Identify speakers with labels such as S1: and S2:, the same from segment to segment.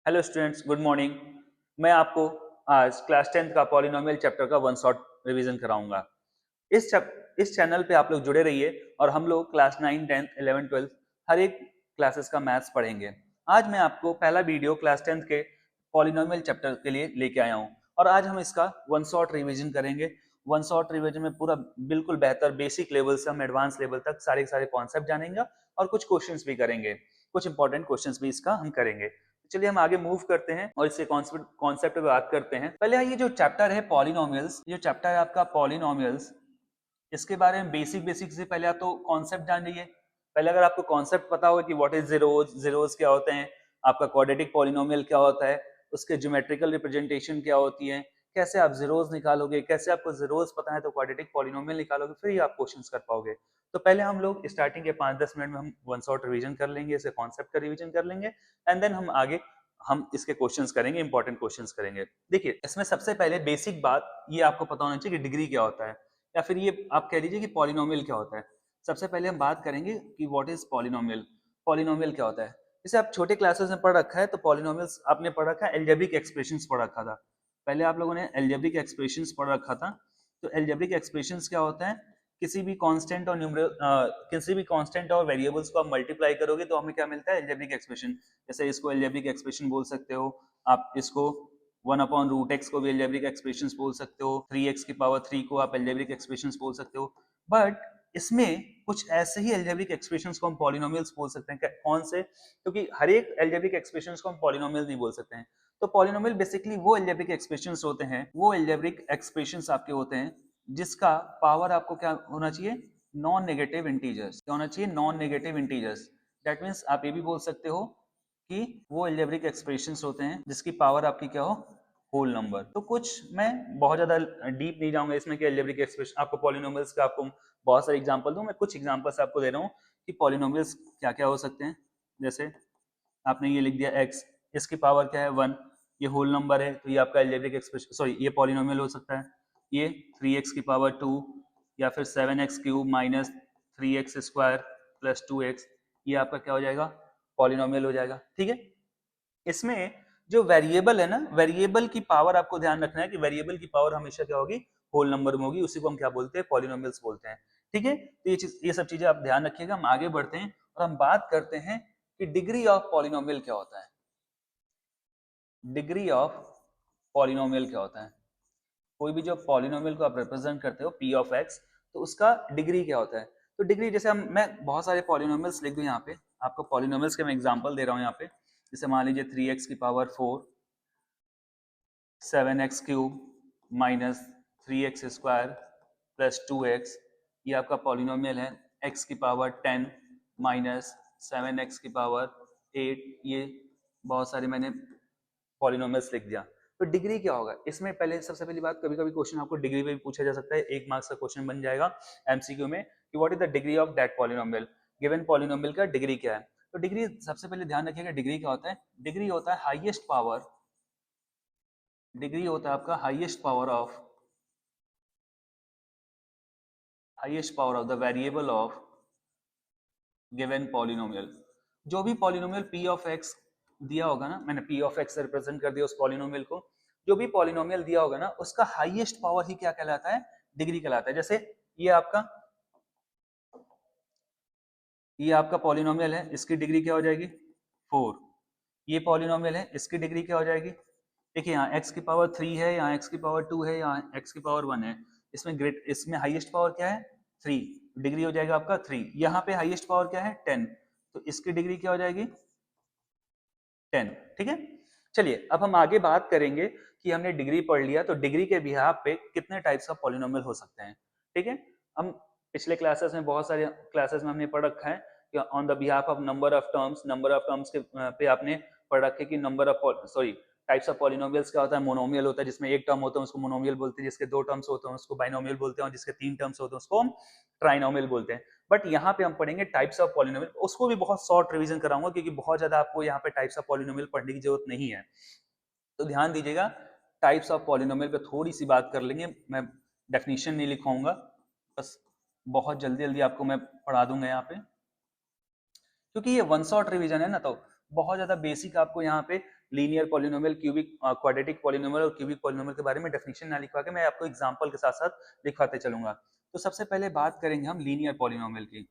S1: Hello students, good morning. मैं आपको आज क्लास 10th का पॉलिनोमियल चैप्टर का वन शॉट रिवीजन कराऊंगा। इस चैनल पे आप लोग जुड़े रहिए और हम लोग क्लास 9, 10th, 11, 12 हर एक क्लासेस का मैथ्स पढ़ेंगे। आज मैं आपको पहला वीडियो क्लास 10th के पॉलिनोमियल चैप्टर के लिए लेके आया हूँ और आज हम इसका वन शॉट रिवीजन करेंगे। वन शॉट रिवीजन में पूरा बिल्कुल बेहतर बेसिक लेवल से हम एडवांस लेवल तक सारे सारे कॉन्सेप्ट जानेंगे और कुछ क्वेश्चंस भी करेंगे, कुछ इंपॉर्टेंट क्वेश्चंस भी इसका हम करेंगे। चलिए हम आगे मूव करते हैं और इससे कॉन्सेप्ट पे बात करते हैं। पहले ये जो चैप्टर है पॉलिनोमियल्स, ये चैप्टर है आपका पॉलिनोमियल्स, इसके बारे में बेसिक से पहले आप तो कॉन्सेप्ट जान लीजिए। पहले अगर आपको कॉन्सेप्ट पता होगा कि व्हाट इज जीरोज, जीरोज क्या होते हैं, आपका क्वाड्रेटिक पॉलिनोमियल क्या होता है, उसके ज्योमेट्रिकल रिप्रेजेंटेशन क्या होती है, कैसे आप जीरोज निकालोगे, कैसे आपको जीरोज पता है तो क्वाड्रेटिक पॉलिनोमियल निकालोगे, फिर ही आप क्वेश्चंस कर पाओगे। तो पहले हम लोग स्टार्टिंग के 5-10 मिनट में हम वन शॉट रिवीजन कर लेंगे, इसे कॉन्सेप्ट का रिवीजन कर लेंगे एंड देन हम आगे हम इसके क्वेश्चंस करेंगे, इंपॉर्टेंट क्वेश्चंस करेंगे। देखिए इसमें सबसे पहले बेसिक बात ये आपको पता होना चाहिए कि डिग्री क्या होता है, या फिर ये आप कह लीजिए कि पॉलिनोमियल क्या होता है। सबसे पहले हम बात करेंगे कि व्हाट इज पॉलिनोमियल। पॉलिनोमियल क्या होता है? जैसे आप छोटे क्लासेस में पढ़ रखा है तो पॉलिनोमियल्स आपने पढ़ रखा है, अलजेब्रिक एक्सप्रेशंस पढ़ रखा था। पहले आप लोगों ने अलजेब्रिक एक्सप्रेशंस पढ़ रखा था। तो अलजेब्रिक एक्सप्रेशंस क्या होता है? किसी भी कांस्टेंट और किसी भी कांस्टेंट और वेरिएबल्स को आप मल्टीप्लाई करोगे तो हमें क्या मिलता है? Algebraic expression. जैसे इसको अलजेब्रिक एक्सप्रेशन बोल सकते हो आप, इसको 1/√x को भी अलजेब्रिक एक्सप्रेशंस बोल सकते हो, 3x की पावर 3 को आप अलजेब्रिक एक्सप्रेशंस बोल सकते हो। बट इसमें कुछ ऐसे ही अलजेब्रिक एक्सप्रेशंस को हम पॉलिनोमियल्स बोल सकते हैं। कौन से? क्योंकि हर एक अलजेब्रिक एक्सप्रेशंस को हम पॉलिनोमियल नहीं बोल सकते हैं। तो पॉलिनोमियल बेसिकली वो अलजेब्रिक एक्सप्रेशंस होते हैं, वो अलजेब्रिक एक्सप्रेशंस आपके होते हैं जिसका पावर आपको क्या होना चाहिए? Non negative integers. क्या होना चाहिए? Non negative integers. That means आप ये भी बोल सकते हो कि वो अलजेब्रिक एक्सप्रेशंस होते हैं जिसकी पावर आपकी क्या हो? Whole number. तो कुछ मैं बहुत ज्यादा डीप नहीं जाऊंगा इसमें कि अलजेब्रिक एक्सप्रेशन आपको पॉलिनोमियल्स का आपको बहुत सारे एग्जांपल दूं। मैं कुछ एग्जांपल्स आपको दे रहा हूं कि पॉलिनोमियल्स क्या क्या हो सकते हैं। जैसे आपने ये लिख दिया x, इसकी पावर क्या है? 1। ये होल नंबर है तो ये आपका अलजेब्रिक एक्सप्रेशन, सॉरी ये पॉलिनोमियल हो सकता है। ये 3x की पावर 2 या फिर 7x cube minus 3x square plus 2x, ये आपका क्या हो जाएगा? पॉलिनोमियल हो जाएगा। ठीक है। इसमें जो वेरिएबल है ना, वेरिएबल की पावर आपको ध्यान रखना है कि वेरिएबल की पावर हमेशा क्या होगी? होल नंबर में होगी। उसी को हम क्या बोलते हैं? पॉलिनोमियल्स बोलते हैं। ठीक है। तो ये सब चीजें आप ध्यान रखिएगा। हम आगे बढ़ते हैं और हम बात करते हैं कि डिग्री ऑफ पॉलिनोमियल क्या होता है। डिग्री ऑफ पॉलिनोमियल क्या होता है? कोई भी जो पॉलिनोमियल को आप रिप्रेजेंट करते हो पी ऑफ एक्स, तो उसका डिग्री क्या होता है? तो डिग्री जैसे मैं बहुत सारे पॉलिनोमियल्स लिख दूं यहाँ पे, आपको पॉलिनोमियल्स के मैं एग्जांपल दे रहा हूँ यहाँ पे। जैसे मान लीजिए 3x की power 4, 7x cube minus 3x square plus 2x, ये आपका पॉलिनोमियल है। x की पावर 10 माइनस 7x की पावर 8, ये बहुत सारे मैंने पॉलिनोमियल्स लिख दिया। तो डिग्री क्या होगा इसमें? पहले सबसे पहली बात, कभी कभी क्वेश्चन आपको डिग्री में भी पूछा जा सकता है। 1 मार्क्स का क्वेश्चन बन जाएगा एमसीक्यू में कि what is the degree of that polynomial, given polynomial का डिग्री क्या है। तो डिग्री सबसे पहले ध्यान रखिएगा, डिग्री क्या होता है? डिग्री होता है हाईएस्ट पावर, डिग्री होता है आपका highest power of the variable of given polynomial. जो भी पॉलिनोमियल p ऑफ x दिया होगा ना, मैंने p ऑफ x से रिप्रेजेंट कर दिया उस पॉलिनोमियल को, जो भी पॉलिनोमियल दिया होगा ना उसका हाईएस्ट पावर ही क्या कहलाता है? डिग्री कहलाता है। जैसे ये आपका पॉलिनोमियल है, इसकी डिग्री क्या हो जाएगी? 4। ये पॉलिनोमियल है, इसकी डिग्री क्या हो जाएगी? देखिए यहाँ x की पावर 3 है, यहाँ x की पावर 2 है, यहाँ x की पावर 1 है। इसमें हाईएस्ट पावर क्या है? 3। डिग्री हो जाएगा आपका 3। यहाँ पे हाईएस्ट पावर क्या है? 10। तो इसकी डिग्री क्या हो जाएगी? 10। ठीक है। चलिए अब हम आगे बात करेंगे कि हमने डिग्री पढ़ लिया तो डिग्री के बिहाफ पे कितने टाइप्स का पॉलिनोमियल हो सकते हैं। ठीक है। हम पिछले क्लासेस में, बहुत सारे क्लासेस में हमने पढ़ रखा है कि on the behalf of number of terms के पे आपने पढ़ रखे कि टाइप्स ऑफ पॉलिनोमियल्स क्या होता है? मोनोमियल होता है, जिसमें एक टर्म होता है उसको मोनोमियल बोलते हैं, जिसके 2 टर्म्स होते हैं उसको बाइनोमियल बोलते हैं, और जिसके 3 टर्म्स होते हैं उसको हम ट्राइनोमियल बोलते हैं। बट यहाँ पे हम पढ़ेंगे टाइप्स ऑफ पॉलिनोमियल, उसको भी बहुत शॉर्ट रिवीजन कराऊंगा क्योंकि बहुत ज्यादा आपको यहाँ पे टाइप्स ऑफ पॉलिनोमियल पढ़ने की जरूरत नहीं है। तो ध्यान दीजिएगा, टाइप्स ऑफ पॉलिनोमियल पे थोड़ी सी बात कर लेंगे। मैं डेफिनेशन नहीं लिखवाऊंगा, बस बहुत जल्दी जल्दी आपको मैं पढ़ा दूंगा यहाँ पे, क्योंकि ये वन शॉट रिवीजन है ना, तो बहुत ज्यादा बेसिक आपको यहाँ पे linear polynomial, cubic quadratic polynomial और क्यूबिक पॉलिनोमियल के बारे में डेफिनेशन ना लिखवा के मैं आपको एग्जांपल के साथ साथ लिखवाते चलूंगा। तो सबसे पहले बात करेंगे हम लीनियर पॉलिनोमियल की,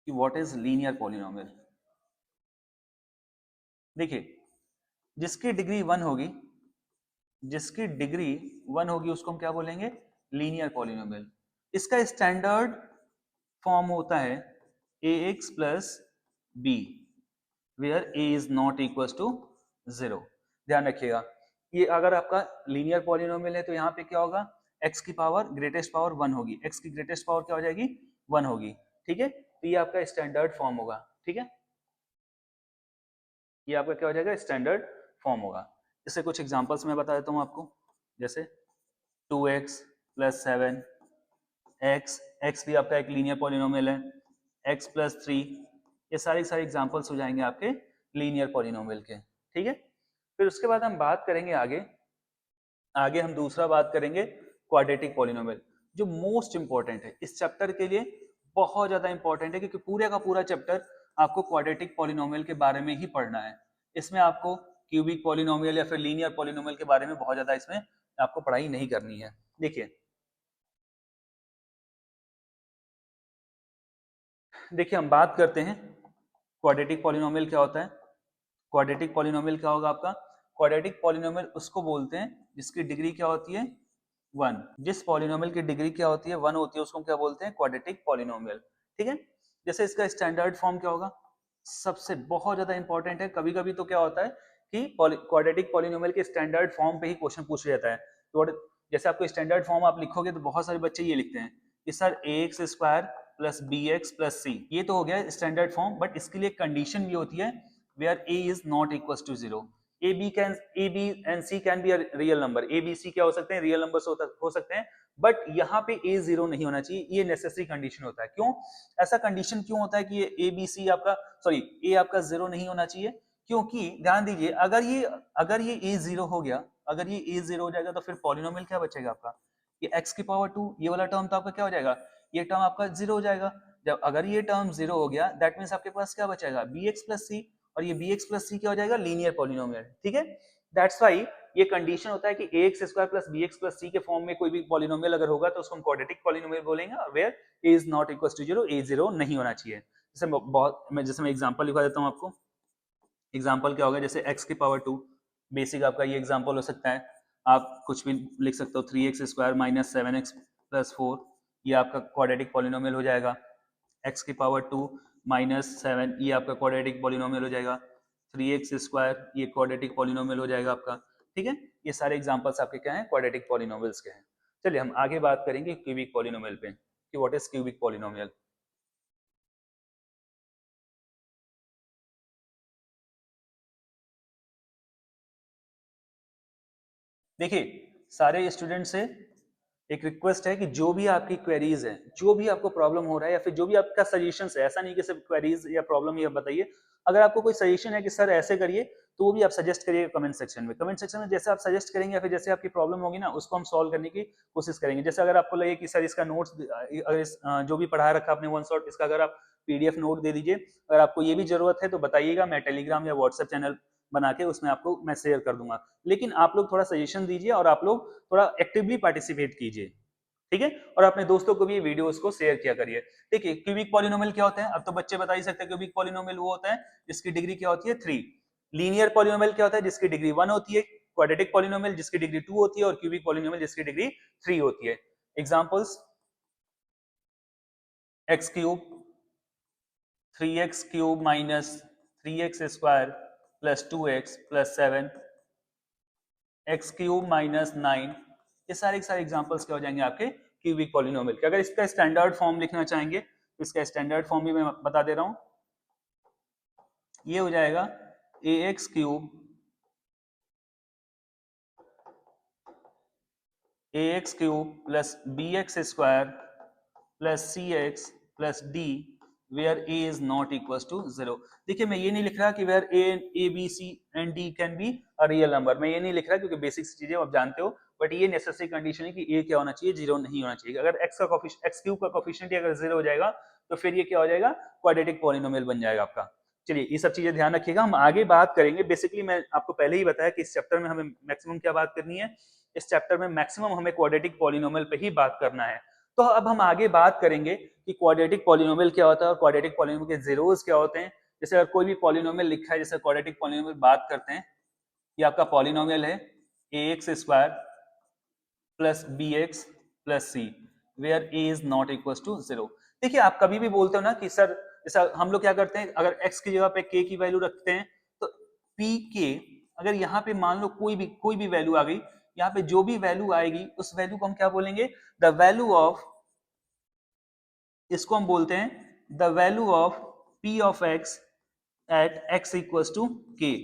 S1: कि व्हाट इज लीनियर पॉलिनोमियल। देखिए, जिसकी डिग्री 1 होगी, जिसकी डिग्री 1 होगी उसको हम क्या बोलेंगे, लीनियर पॉलिनोमियल। इसका स्टैंडर्ड फॉर्म होता है ax plus b where a is not equal to 0। ध्यान रखिएगा, ये अगर आपका लीनियर पॉलिनोमियल है तो यहाँ पे क्या होगा, x की पावर ग्रेटेस्ट पावर 1 होगी, x की ग्रेटेस्ट पावर क्या हो जाएगी, 1 होगी। ठीक है, तो ये आपका स्टैंडर्ड फॉर्म होगा। ठीक है, ये आपका क्या हो जाएगा, स्टैंडर्ड फॉर्म होगा। इससे कुछ एग्जांपल्स मैं बता देता हूँ आपको, जैसे 2x प्लस 7, x भी आपका एक लीनियर पॉलिनोमियल है, x प्लस 3, ये सारी एग्जांपल्स हो जाएंगे आपके लीनियर पॉलिनोमियल के। ठीक है, फिर उसके बाद हम बात करेंगे आगे हम दूसरा बात करेंगे क्वाड्रेटिक पॉलिनोमियल, जो मोस्ट इंपॉर्टेंट है इस चैप्टर के लिए, बहुत ज्यादा इंपॉर्टेंट है, क्योंकि पूरे का पूरा चैप्टर आपको क्वाड्रेटिक पॉलिनोमियल के बारे में ही पढ़ना है। इसमें आपको क्यूबिक पॉलिनोमियल या फिर लीनियर पॉलिनोमियल के बारे में बहुत ज्यादा इसमें आपको पढ़ाई नहीं करनी है। देखिए हम बात करते हैं क्वाड्रेटिक पॉलिनोमियल क्या होता है। क्वाड्रेटिक पॉलिनोमियल क्या होगा आपका, क्वाड्रेटिक पॉलिनोमियल उसको बोलते हैं जिसकी डिग्री क्या होती है, 1। जिस पॉलिनोमियल की डिग्री क्या होती है, 1 होती है, उसको क्या बोलते हैं, क्वाड्रेटिक पॉलिनोमियल। ठीक है, जैसे इसका स्टैंडर्ड फॉर्म क्या होगा, सबसे बहुत ज्यादा इंपॉर्टेंट है। कभी कभी तो क्या होता है कि क्वाड्रेटिक पॉलिनोमियल के स्टैंडर्ड फॉर्म पे ही क्वेश्चन पूछ जाता है। तो जैसे आपको स्टैंडर्ड फॉर्म आप लिखोगे तो बहुत सारे बच्चे ये लिखते हैं कि sir ax square plus bx plus c, ये तो हो गया स्टैंडर्ड फॉर्म, बट इसके लिए कंडीशन भी होती है where a is not equal to 0। a b and c can be a real number, a b c क्या हो सकते हैं, रियल नंबर्स हो सकते हैं, बट यहाँ पे a 0 नहीं होना चाहिए, ये नेसेसरी कंडीशन होता है। क्यों ऐसा कंडीशन क्यों होता है कि ये a b c आपका a आपका 0 नहीं होना चाहिए, क्योंकि ध्यान दीजिए अगर ये a 0 हो गया, अगर ये a 0 हो जाएगा तो फिर पॉलिनोमियल क्या बचेगा आपका, ये x की पावर 2, ये वाला टर्म तो आपका क्या हो जाएगा, ये टर्म आपका 0 हो जाएगा। जब अगर ये टर्म 0 हो गया, दैट मीन्स आपके पास क्या बचेगा, bx प्लस c, और ये bx प्लस c क्या हो जाएगा, लीनियर पॉलिनोमियल। ठीक है, दैट्स वाई ये कंडीशन होता है कि ax square plus bx plus c के फॉर्म में कोई भी पॉलिनोमियल अगर होगा तो उसको हम क्वाड्रेटिक पॉलिनोमियल बोलेंगे, where a is not equal to 0, a 0 नहीं होना चाहिए। जैसे मैं एग्जांपल लिखवा देता हूं आपको। एग्जांपल क्या होगा, जैसे x की पावर 2, बेसिक आपका ये एग्जांपल हो सकता है, आप कुछ भी लिख सकते हो, 3x square minus 7x plus 4, ये आपका क्वाड्रेटिक पॉलिनोमियल हो जाएगा। x की पावर 2 माइनस 7, ये आपका क्वाड्रेटिक पॉलिनोमियल हो जाएगा। 3x स्क्वायर, ये क्वाड्रेटिक पॉलिनोमियल हो जाएगा आपका। ठीक है, ये सारे एग्जांपल्स आपके क्या हैं, क्वाड्रेटिक पॉलिनोमियल्स के हैं। चलिए हम आगे बात करेंगे क्यूबिक पॉलिनोमियल पे, कि व्हाट इज क्यूबिक पॉलिनोमियल। देखिए सारे स्टूडेंट से एक रिक्वेस्ट है कि जो भी आपकी क्वेरीज है, जो भी आपको प्रॉब्लम हो रहा है, या फिर जो भी आपका सजेशन है, ऐसा नहीं कि सिर्फ क्वेरीज या प्रॉब्लम ये बताइए, अगर आपको कोई सजेशन है कि सर ऐसे करिए तो वो भी आप सजेस्ट करिए कमेंट सेक्शन में। कमेंट सेक्शन में जैसे आप सजेस्ट करेंगे या फिर जैसे आपकी प्रॉब्लम होगी ना, उसको हम सॉल्व करने की कोशिश करेंगे। जैसे अगर आपको लगे कि सर इसका नोट्स जो भी पढ़ा रखा आपने वन शॉट, इसका अगर आप पीडीएफ नोट दे दीजिए, अगर आपको ये भी जरूरत है तो बताइएगा, मैं टेलीग्राम या व्हाट्सएप चैनल बना के उसमें आपको मैं शेयर कर दूंगा। लेकिन आप लोग थोड़ा सजेशन दीजिए और आप लोग थोड़ा एक्टिवली पार्टिसिपेट कीजिए। ठीक है, और अपने दोस्तों को भी ये वीडियोस को शेयर किया करिए। देखिए क्यूबिक पॉलिनोमियल क्या होता है, अब तो बच्चे बता ही सकते हैं। क्यूबिक पॉलिनोमियल वो होता है जिसकी डिग्री क्या होती है, 3। लीनियर पॉलिनोमियल क्या होता है, जिसकी डिग्री 1 होती है। क्वाड्रेटिक पॉलिनोमियल जिसकी डिग्री 2 होती है, और क्यूबिक पॉलिनोमियल जिसकी डिग्री 3 होती है। Examples, x cube, 3x cube minus 3x square plus 2x plus 7, x cube minus 9, ये सारे एग्जांपल्स क्या हो जाएंगे आपके क्यूबिक पॉलिनोमियल के। अगर इसका स्टैंडर्ड फॉर्म लिखना चाहेंगे तो इसका स्टैंडर्ड फॉर्म भी मैं बता दे रहा हूं, ये हो जाएगा ax cube, ax cube plus bx square plus cx plus d where a is not equal to 0। देखिए मैं ये नहीं लिख रहा कि where a b c and d can be a real number, मैं ये नहीं लिख रहा क्योंकि बेसिक चीजें आप जानते हो, बट ये नेसेसरी कंडीशन है कि a क्या होना चाहिए, 0 नहीं होना चाहिए। अगर x क्यूब का कोफिशिएंट अगर 0 हो जाएगा तो फिर ये क्या हो जाएगा, क्वाड्रेटिक पॉलिनोमियल बन जाएगा आपका। चलिए ये सब चीजें ध्यान रखिएगा, हम आगे बात करेंगे। बेसिकली मैं आपको पहले ही बताया कि इस चैप्टर में हमें मैक्सिमम क्या बात करनी है, इस चैप्टर में मैक्सिमम हमें क्वाड्रेटिक पॉलिनोमियल पे ही बात करना है। तो अब हम आगे बात करेंगे कि क्वाड्रेटिक पॉलिनोमियल क्या होता है और क्वाड्रेटिक पॉलिनोमियल के जीरोस क्या होते हैं। जैसे अगर कोई भी पॉलिनोमियल लिखा है, जैसे क्वाड्रेटिक पॉलिनोमियल बात करते हैं, ये आपका पॉलिनोमियल है ax square plus bx plus c where a is not equal to 0। देखिए आप कभी भी बोलते हो ना कि सर, जैसा हम लोग क्या करते हैं, अगर x की जगह पे k की वैल्यू रखते हैं तो pk, अगर यहाँ पे मान लो कोई भी वैल्यू आ गई, यहाँ पे जो भी वैल्यू आएगी उस वैल्यू को हम क्या बोलेंगे, द वैल्यू ऑफ, इसको हम बोलते हैं the value of p of x at x equal to k।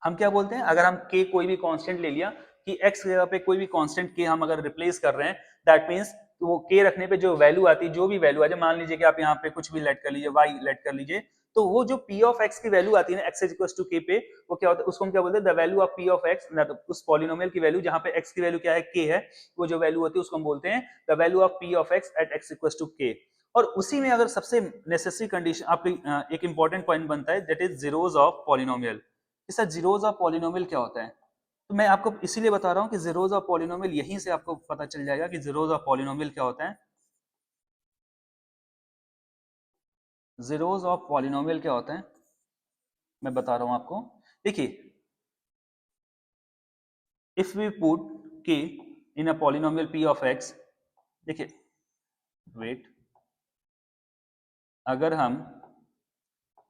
S1: हम क्या बोलते हैं, अगर हम k कोई भी कांस्टेंट ले लिया कि x की जगह पे कोई भी कांस्टेंट k हम अगर रिप्लेस कर रहे हैं, दैट मींस वो k रखने पे जो वैल्यू आती है, जो भी वैल्यू आ जाए, मान लीजिए कि आप यहाँ पे कुछ भी लेट कर लीजिए, y लेट कर लीजिए, तो वो जो p ऑफ x की वैल्यू आती है ना, x इक्वल टू k पे, वो क्या होता है, उसको हम क्या बोलते हैं, the value of p of x, उस पॉलिनोमियल की वैल्यू जहाँ पे x की वैल्यू क्या है, k है, वो जो वैल्यू होती है उसको हम बोलते हैं the value of p of x at x equal to k। और उसी में अगर सबसे नेसेसरी कंडीशन आपकी एक इंपॉर्टेंट पॉइंट बनता है, that is zeros of polynomial. इसका जीरोस ऑफ पॉलिनोमियल क्या होता है, तो मैं आपको इसीलिए बता रहा हूं कि जीरोस ऑफ पॉलिनोमियल, यहीं से आपको पता चल जाएगा कि जीरोस ऑफ पॉलिनोमियल क्या होता है। जीरोस ऑफ पॉलिनोमियल क्या होता है मैं बता रहा हूं आपको। देखिए, if we put k in a polynomial p of x, देखिए वेट, अगर हम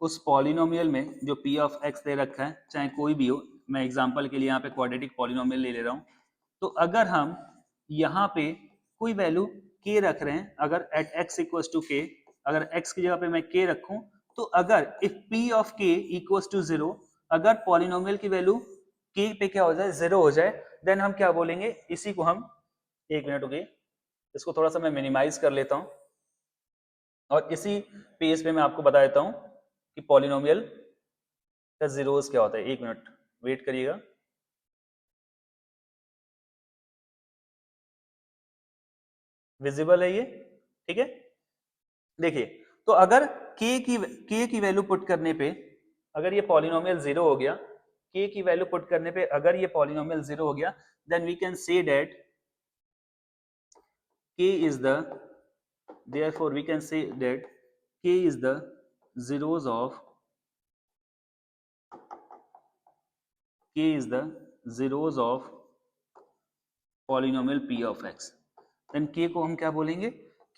S1: उस पॉलिनोमियल में जो p ऑफ x दे रखा है, चाहे कोई भी हो, मैं एग्जांपल के लिए यहाँ पे क्वाड्रेटिक पॉलिनोमियल ले ले रहा हूँ, तो अगर हम यहाँ पे कोई वैल्यू k रख रहे हैं, अगर at x equal to k, अगर x की जगह पे मैं k रखूं, तो अगर if p of k equal to 0, अगर पॉलिनोमियल की वैल्यू k पे क्या हो जाए, 0 हो जाए, देन हम क्या बोलेंगे, इसी को हम, एक मिनट रुकिए, इसको थोड़ा सा मैं मिनिमाइज कर लेता हूँ और इसी पेज पे मैं आपको बता देता हूँ कि पॉलिनोमियल का जीरोस क्या होता है। एक मिनट वेट करिएगा। विजिबल है ये, ठीक है। देखिए, तो अगर k की वैल्यू पुट करने पे, अगर ये पॉलिनोमियल 0 हो गया, k की वैल्यू पुट करने पे अगर ये पॉलिनोमियल 0 हो गया, then we can say that k is the, therefore we can say that k is the zeros of, k is the zeros of polynomial p of x। Then k को हम क्या बोलेंगे,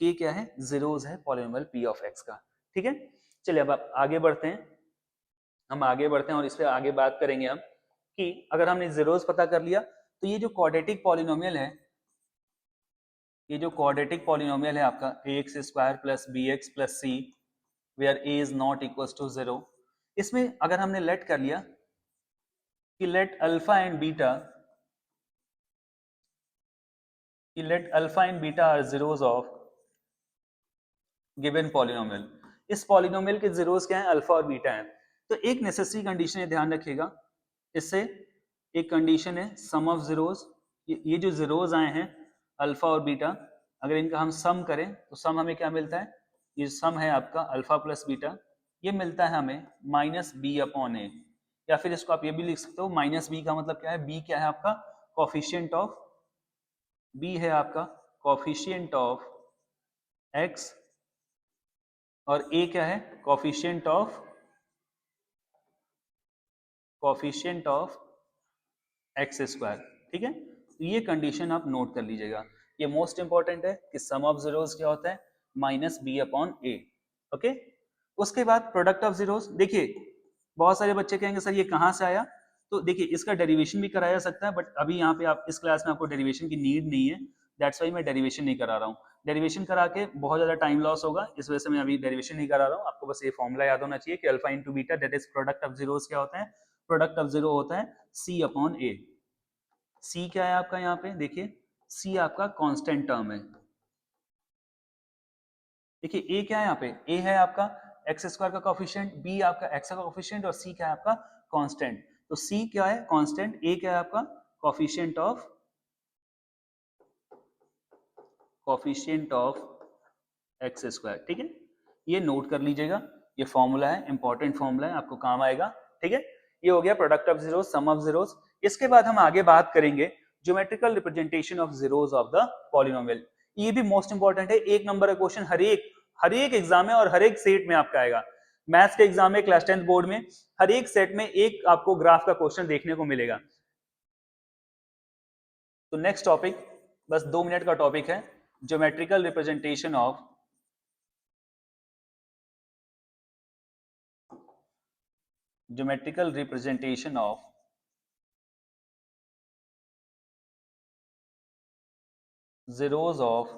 S1: k क्या है, zeros है polynomial p of x का, ठीक है। चलिए अब आप आगे बढ़ते हैं, हम आगे बढ़ते हैं और इस पे आगे बात करेंगे हम कि अगर हमने जीरोस पता कर लिया, तो ये जो क्वाड्रेटिक पॉलिनोमियल है, ये जो क्वाड्रेटिक पॉलिनोमियल है आपका ax square plus bx plus c where a is not equal to 0, इसमें अगर हमने लेट कर लिया कि लेट अल्फा एंड बीटा, कि let alpha and beta are zeros of given polynomial, इस पॉलिनोमियल के जीरोस क्या है, अल्फा और बीटा है। तो एक नेसेसरी कंडीशन है, ध्यान रखिएगा, इससे एक कंडीशन है सम ऑफ जीरोस, ये जो जीरोस आए हैं अल्फा और बीटा, अगर इनका हम सम करें तो सम हमें क्या मिलता है, ये सम है आपका अल्फा प्लस बीटा, ये मिलता है हमें माइनस बी अपॉन ए, या फिर इसको आप ये भी लिख सकते हो, माइनस बी का मतलब क्या है, बी क्या है आपका कोफिशिएंट ऑफ, बी है आपका कोफिशिएंट ऑफ एक्स, और ए क्या है, कोफिशिएंट ऑफ एक्स स्क्वायर, ठीक है। तो ये कंडीशन आप नोट कर लीजिएगा, ये मोस्ट इंपॉर्टेंट है कि सम ऑफ जीरोस क्या होता है, माइनस बी अपॉन ए, ओके। उसके बाद प्रोडक्ट ऑफ जीरोस, देखिए बहुत सारे बच्चे कहेंगे सर ये कहाँ से आया, तो देखिए इसका डेरिवेशन भी कराया जा सकता है, बट अभी यहाँ पे आप इस क्लास में आपको डेरिवेशन की नीड नहीं है, दैट्स वाई मैं डेरिवेशन नहीं करा रहा हूँ। डेरिवेशन करा के बहुत ज्यादा टाइम लॉस होगा, इस वजह से मैं अभी डेरिवेशन नहीं करा रहा हूँ। आपको बस ये फॉर्मूला याद होना चाहिए कि alpha into beta that is product of zeros क्या होता है, प्रोडक्ट ऑफ जीरो होता है सी अपॉन ए। सी क्या है आपका, यहाँ पे देखिए सी आपका कांस्टेंट टर्म है, देखिए ए क्या है यहाँ पे, ए है आपका एक्स स्क्वायर का कोफिशिएंट, बी आपका एक्स का कोफिशिएंट, और सी क्या है आपका कांस्टेंट। तो सी क्या है कांस्टेंट, ए क्या है आपका कोफिशिएंट ऑफ एक्स स्क्वायर, ठीक है, ये नोट कर लीजिएगा। ये फॉर्मूला है, इंपॉर्टेंट फॉर्मूला है, आपको काम आएगा। ठीक है, ये हो गया product of zeros, sum of zeros. इसके बाद हम आगे बात करेंगे geometrical representation of zeros of the polynomial. ये भी मोस्ट इंपॉर्टेंट है, 1 नंबर का क्वेश्चन हर एक एग्जाम में और हर एक सेट में आपका आएगा। मैथ्स के एग्जाम में, क्लास 10th बोर्ड में हर एक सेट में एक आपको ग्राफ का क्वेश्चन देखने को मिलेगा। तो नेक्स्ट टॉपिक बस 2 मिनट का टॉपिक है, geometrical representation of zeros of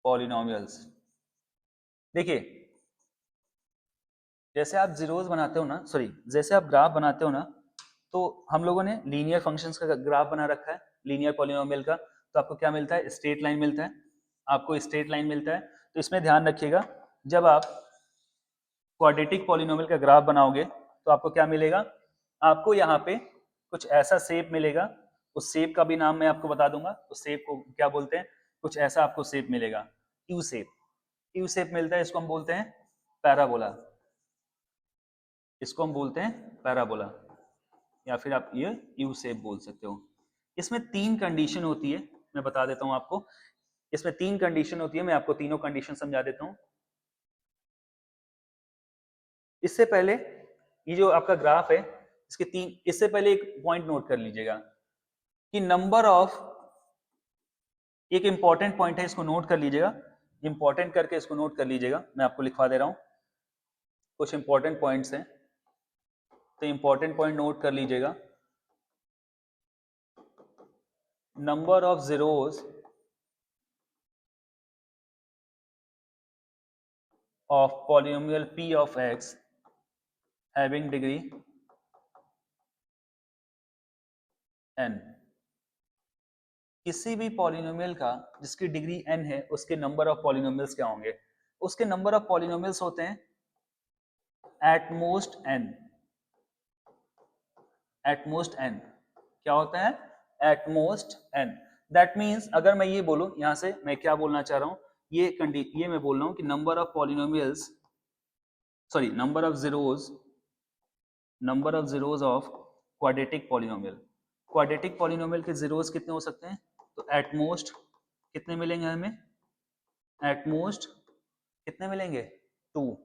S1: polynomials. देखिए, जैसे आप जीरोस बनाते हो ना, सॉरी, जैसे आप ग्राफ बनाते हो ना, तो हम लोगों ने लीनियर फंक्शंस का ग्राफ बना रखा है, लीनियर पॉलिनोमियल का। तो आपको क्या मिलता है? स्ट्रेट लाइन मिलता है, आपको स्ट्रेट लाइन मिलता है। तो इसमें ध्यान रखिएगा, जब आप क्वाड्रेटिक पॉलिनोमियल का ग्राफ बनाओगे तो आपको क्या मिलेगा? आपको यहाँ पे कुछ ऐसा शेप मिलेगा। उस शेप का भी नाम मैं आपको बता दूंगा, उस शेप को क्या बोलते हैं। कुछ ऐसा आपको शेप मिलेगा, यू शेप। यू शेप मिलता है, इसको हम बोलते हैं पैराबोला। इसको हम बोलते हैं पैराबोला, या फिर आप ये यू शेप बोल सकते हो। इसमें 3 कंडीशन होती है, मैं बता देता हूं आपको। इसमें 3 कंडीशन होती है, मैं आपको तीनों कंडीशन समझा देता हूं। इससे पहले ये जो आपका ग्राफ है, इससे पहले एक पॉइंट नोट कर लीजिएगा कि नंबर ऑफ, एक इंपॉर्टेंट पॉइंट है, इसको नोट कर लीजिएगा। इंपॉर्टेंट करके इसको नोट कर लीजिएगा, मैं आपको लिखवा दे रहा हूं। कुछ इंपॉर्टेंट पॉइंट्स हैं, तो इंपॉर्टेंट पॉइंट नोट कर लीजिएगा। Number of zeros of polynomial p of x having degree n। किसी भी पॉलिनोमियल का जिसकी डिग्री n है, उसके नंबर ऑफ पॉलिनोमियल्स क्या होंगे? उसके नंबर ऑफ पॉलिनोमियल्स होते हैं at most n। At most n क्या होता है? At most n। That means अगर मैं ये बोलूं, यहां से मैं क्या बोलना चाह रहा हूं, ये मैं बोल रहा हूं कि number of polynomials, sorry, number of zeros of quadratic polynomial. Quadratic polynomial के जीरोस कितने हो सकते हैं? तो एट मोस्ट कितने मिलेंगे हमें? एट मोस्ट कितने मिलेंगे? 2।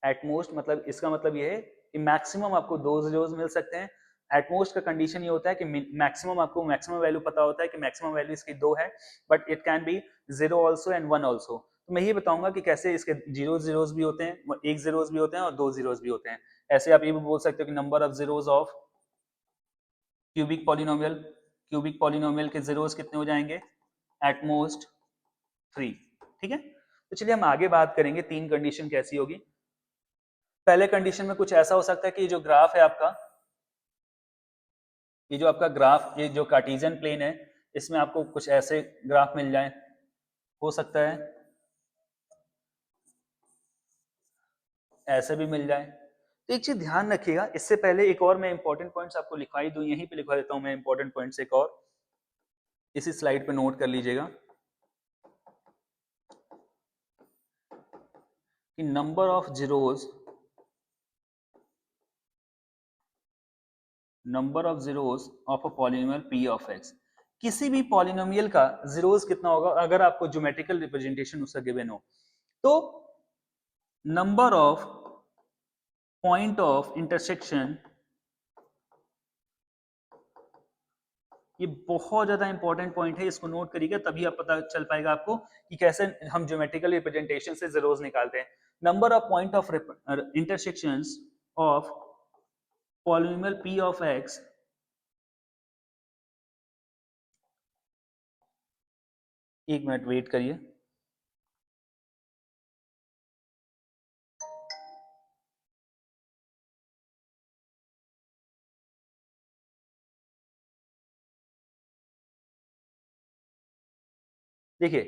S1: एट मोस्ट मतलब, इसका मतलब ये है कि मैक्सिमम आपको 2 जीरोस मिल सकते हैं। एट मोस्ट का कंडीशन ये होता है कि मैक्सिमम, आपको मैक्सिमम वैल्यू पता होता है कि मैक्सिमम वैल्यू इसकी 2 है, but it can be 0 also and 1 also. तो मैं ये बताऊंगा कि कैसे इसके 0 जीरोस भी होते हैं, 1 जीरोस भी होते हैं और 2 जीरोस भी होते हैं। ऐसे आप ये भी बोल सकते हो कि number of zeros of cubic polynomial के जीरोस कितने हो जाएंगे? At most 3। ठीक है, तो चलिए हम आगे बात करेंगे 3 कंडीशन कैसी होगी। पहले कंडीशन में कुछ ऐसा हो सकता है कि जो ग्राफ है आपका, ये जो आपका ग्राफ, ये जो कार्टेशियन प्लेन है, इसमें आपको कुछ ऐसे ग्राफ मिल जाए, हो सकता है ऐसे भी मिल जाए। तो एक चीज ध्यान रखिएगा, इससे पहले एक और मैं इंपॉर्टेंट पॉइंट्स आपको लिखवाई दूं, यहीं पे लिखवा देता हूं मैं इंपॉर्टेंट पॉइंट्स एक और, इसी स्लाइड पे नोट कर लीजिएगा कि number of zeros of a polynomial p of x। किसी भी पॉलिनोमियल का जीरोस कितना होगा अगर आपको ज्योमेट्रिकल रिप्रेजेंटेशन उसका गिवन हो? तो number of point of intersection, ये बहुत ज्यादा इंपॉर्टेंट पॉइंट है, इसको नोट करिएगा, तभी आप पता चल पाएगा आपको कि कैसे हम ज्योमेट्रिकल रिप्रेजेंटेशन से जीरोस निकालते हैं। Number of point of intersections of polynomial p of x, एक मिनट वेट करिए। देखिए,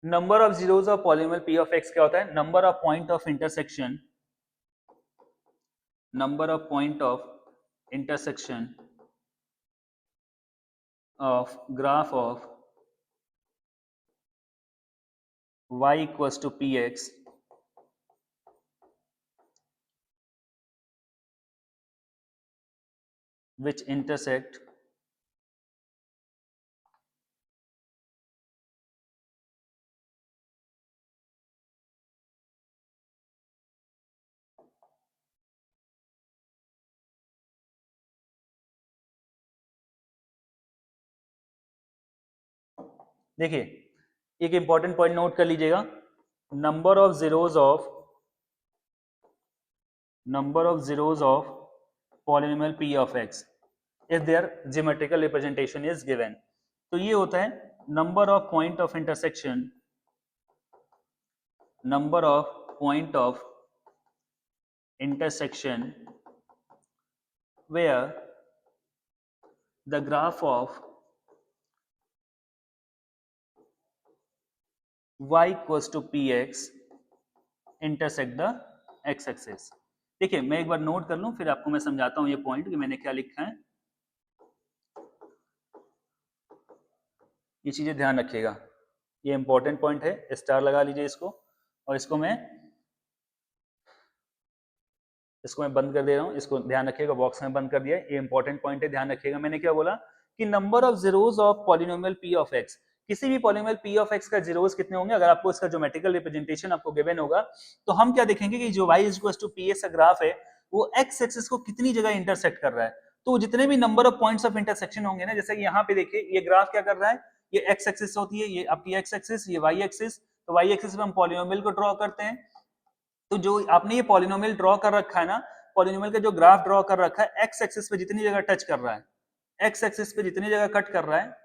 S1: number of zeros of polynomial P of x क्या होता है? Number of point of intersection, number of point of intersection of graph of y equals to px which intersect देखिए एक important point note कर लीजिएगा, number of zeros of polynomial p of x if their geometrical representation is given। तो ये होता है number of point of intersection, number of point of intersection where the graph of y equals to px intersect the x axis। देखिए मैं एक बार note कर लूं फिर आपको मैं समझाता हूं ये पॉइंट कि मैंने क्या लिखा है, ये चीजें ध्यान रखिएगा, ये इंपॉर्टेंट पॉइंट है, स्टार लगा लीजिए इसको, और इसको मैं बंद कर दे रहा हूं, इसको ध्यान रखिएगा, बॉक्स में बंद कर दिया है, ये इंपॉर्टेंट पॉइंट है, ध्यान रखिएगा। मैंने क्या बोला कि number of zeros of polynomial P of x, किसी भी पॉलिनोमियल पी ऑफ एक्स का जीरोस कितने होंगे, अगर आपको इसका ज्योमेट्रिकल रिप्रेजेंटेशन आपको गिवन होगा तो हम क्या देखेंगे कि जो y इक्वल्स टू px का ग्राफ है वो x एक्सिस को कितनी जगह इंटरसेक्ट कर रहा है, तो जितने भी number of points of intersection होंगे ना, जैसे कि यहाँ पे देखिए ये ग्राफ क्या कर रहा है, ये x एक्सिस होती है, ये आपकी x एक्सिस, ये y एक्सिस, तो y एक्सिस पे हम पॉलिनोमियल को ड्रॉ करते हैं, तो जो आपने ये पॉलिनोमियल ड्रॉ कर रखा है ना, पॉलिनोमियल का जो ग्राफ ड्रॉ कर रखा है x एक्सिस पे जितनी जगह टच कर रहा है, x एक्सिस पे जितनी जगह कट कर रहा है,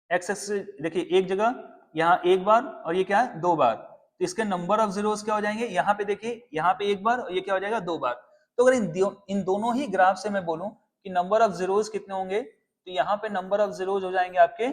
S1: x एक्सिस देखिए एक जगह, यहाँ एक बार और ये क्या है दो बार, तो इसके नंबर ऑफ जीरोस क्या हो जाएंगे, यहाँ पे देखिए यहाँ पे एक बार और ये क्या हो जाएगा दो बार। तो अगर इन दोनों ही ग्राफ से मैं बोलूं कि नंबर ऑफ जीरोस कितने होंगे, तो यहाँ पे नंबर ऑफ जीरोस हो जाएंगे आपके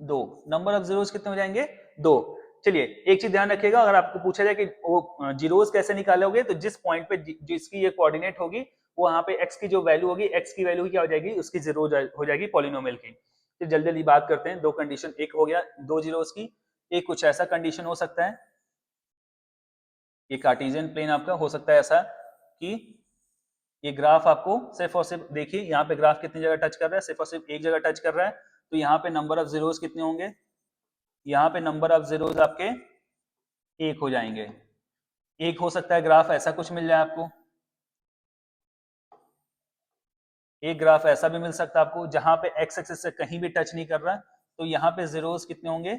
S1: दो, नंबर ऑफ जीरोस कितने हो जाएंगे दो। चलिए एक चीज ध्यान रखिएगा, अगर आपको पूछा जाए कि वो जीरोस कैसे निकालोगे, तो जिस पॉइंट पे जिसकी ये कोऑर्डिनेट होगी वो यहाँ पे x की जो वैल्यू होगी, x की वैल्यू क्या हो जाएगी, उसकी जीरो हो जाएगी पॉलिनोमियल की। तो जल्दी जल्दी बात करते हैं, दो कंडीशन, एक हो गया दो जीरोस की, एक कुछ ऐसा कंडीशन हो सकता है, ये कार्टेशियन प्लेन आपका हो सकता है ऐसा कि ये ग्राफ आपको सिर्फ और सिर्फ देखिए यहाँ पे ग्राफ कितनी जगह टच कर रहा है, सिर्फ और सिर्फ एक जगह टच कर रहा है, तो यहाँ पे नंबर ऑफ जीरोस कितने होंगे, यहाँ पे नंबर ऑफ जीरोस आपके एक हो जाएंगे। एक हो सकता है ग्राफ ऐसा कुछ मिल जाए आपको, एक ग्राफ ऐसा भी मिल सकता है आपको जहां पे एक्स एक्सिस से कहीं भी टच नहीं कर रहा, तो यहाँ पे जीरोस कितने होंगे,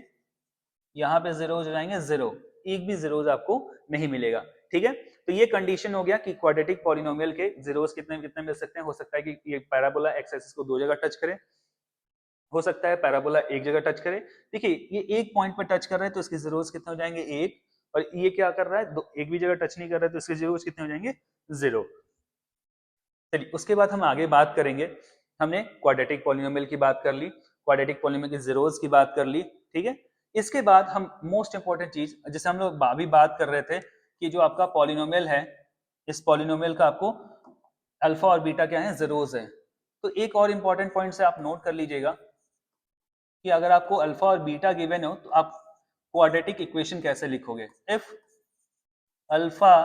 S1: यहाँ पे जीरोस हो जाएंगे जीरो, एक भी जीरोस आपको नहीं मिलेगा। ठीक है, तो ये कंडीशन हो गया कि क्वाड्रेटिक पॉलिनोमियल के जीरोस कितने कितने मिल सकते हैं। हो सकता है कि ये पैराबोला एक्स एक्सिस को दो जगह टच करे, हो सकता है पैराबोला एक जगह टच करे। देखिए ये एक पॉइंट पर टच कर रहा है तो इसके जीरोस कितने हो जाएंगे एक, और ये क्या कर रहा है एक भी जगह टच नहीं कर रहा है तो इसके जीरोस कितने हो जाएंगे जीरो। चलिए उसके बाद हम आगे बात करेंगे, हमने क्वाड्रेटिक पॉलिनोमियल की बात कर ली, क्वाड्रेटिक पॉलिनोमियल के जीरोस की बात कर ली, ठीक है। इसके बाद हम मोस्ट इंपॉर्टेंट चीज जिसे हम लोग अभी बात कर रहे थे कि जो आपका पॉलिनोमियल है, इस पॉलिनोमियल का आपको अल्फा और बीटा क्या है, जीरोस है। तो एक और इंपॉर्टेंट पॉइंट से आप नोट कर लीजिएगा कि अगर आपको अल्फा और बीटा गिवन हो तो आप क्वाड्रेटिक इक्वेशन कैसे लिखोगे, if alpha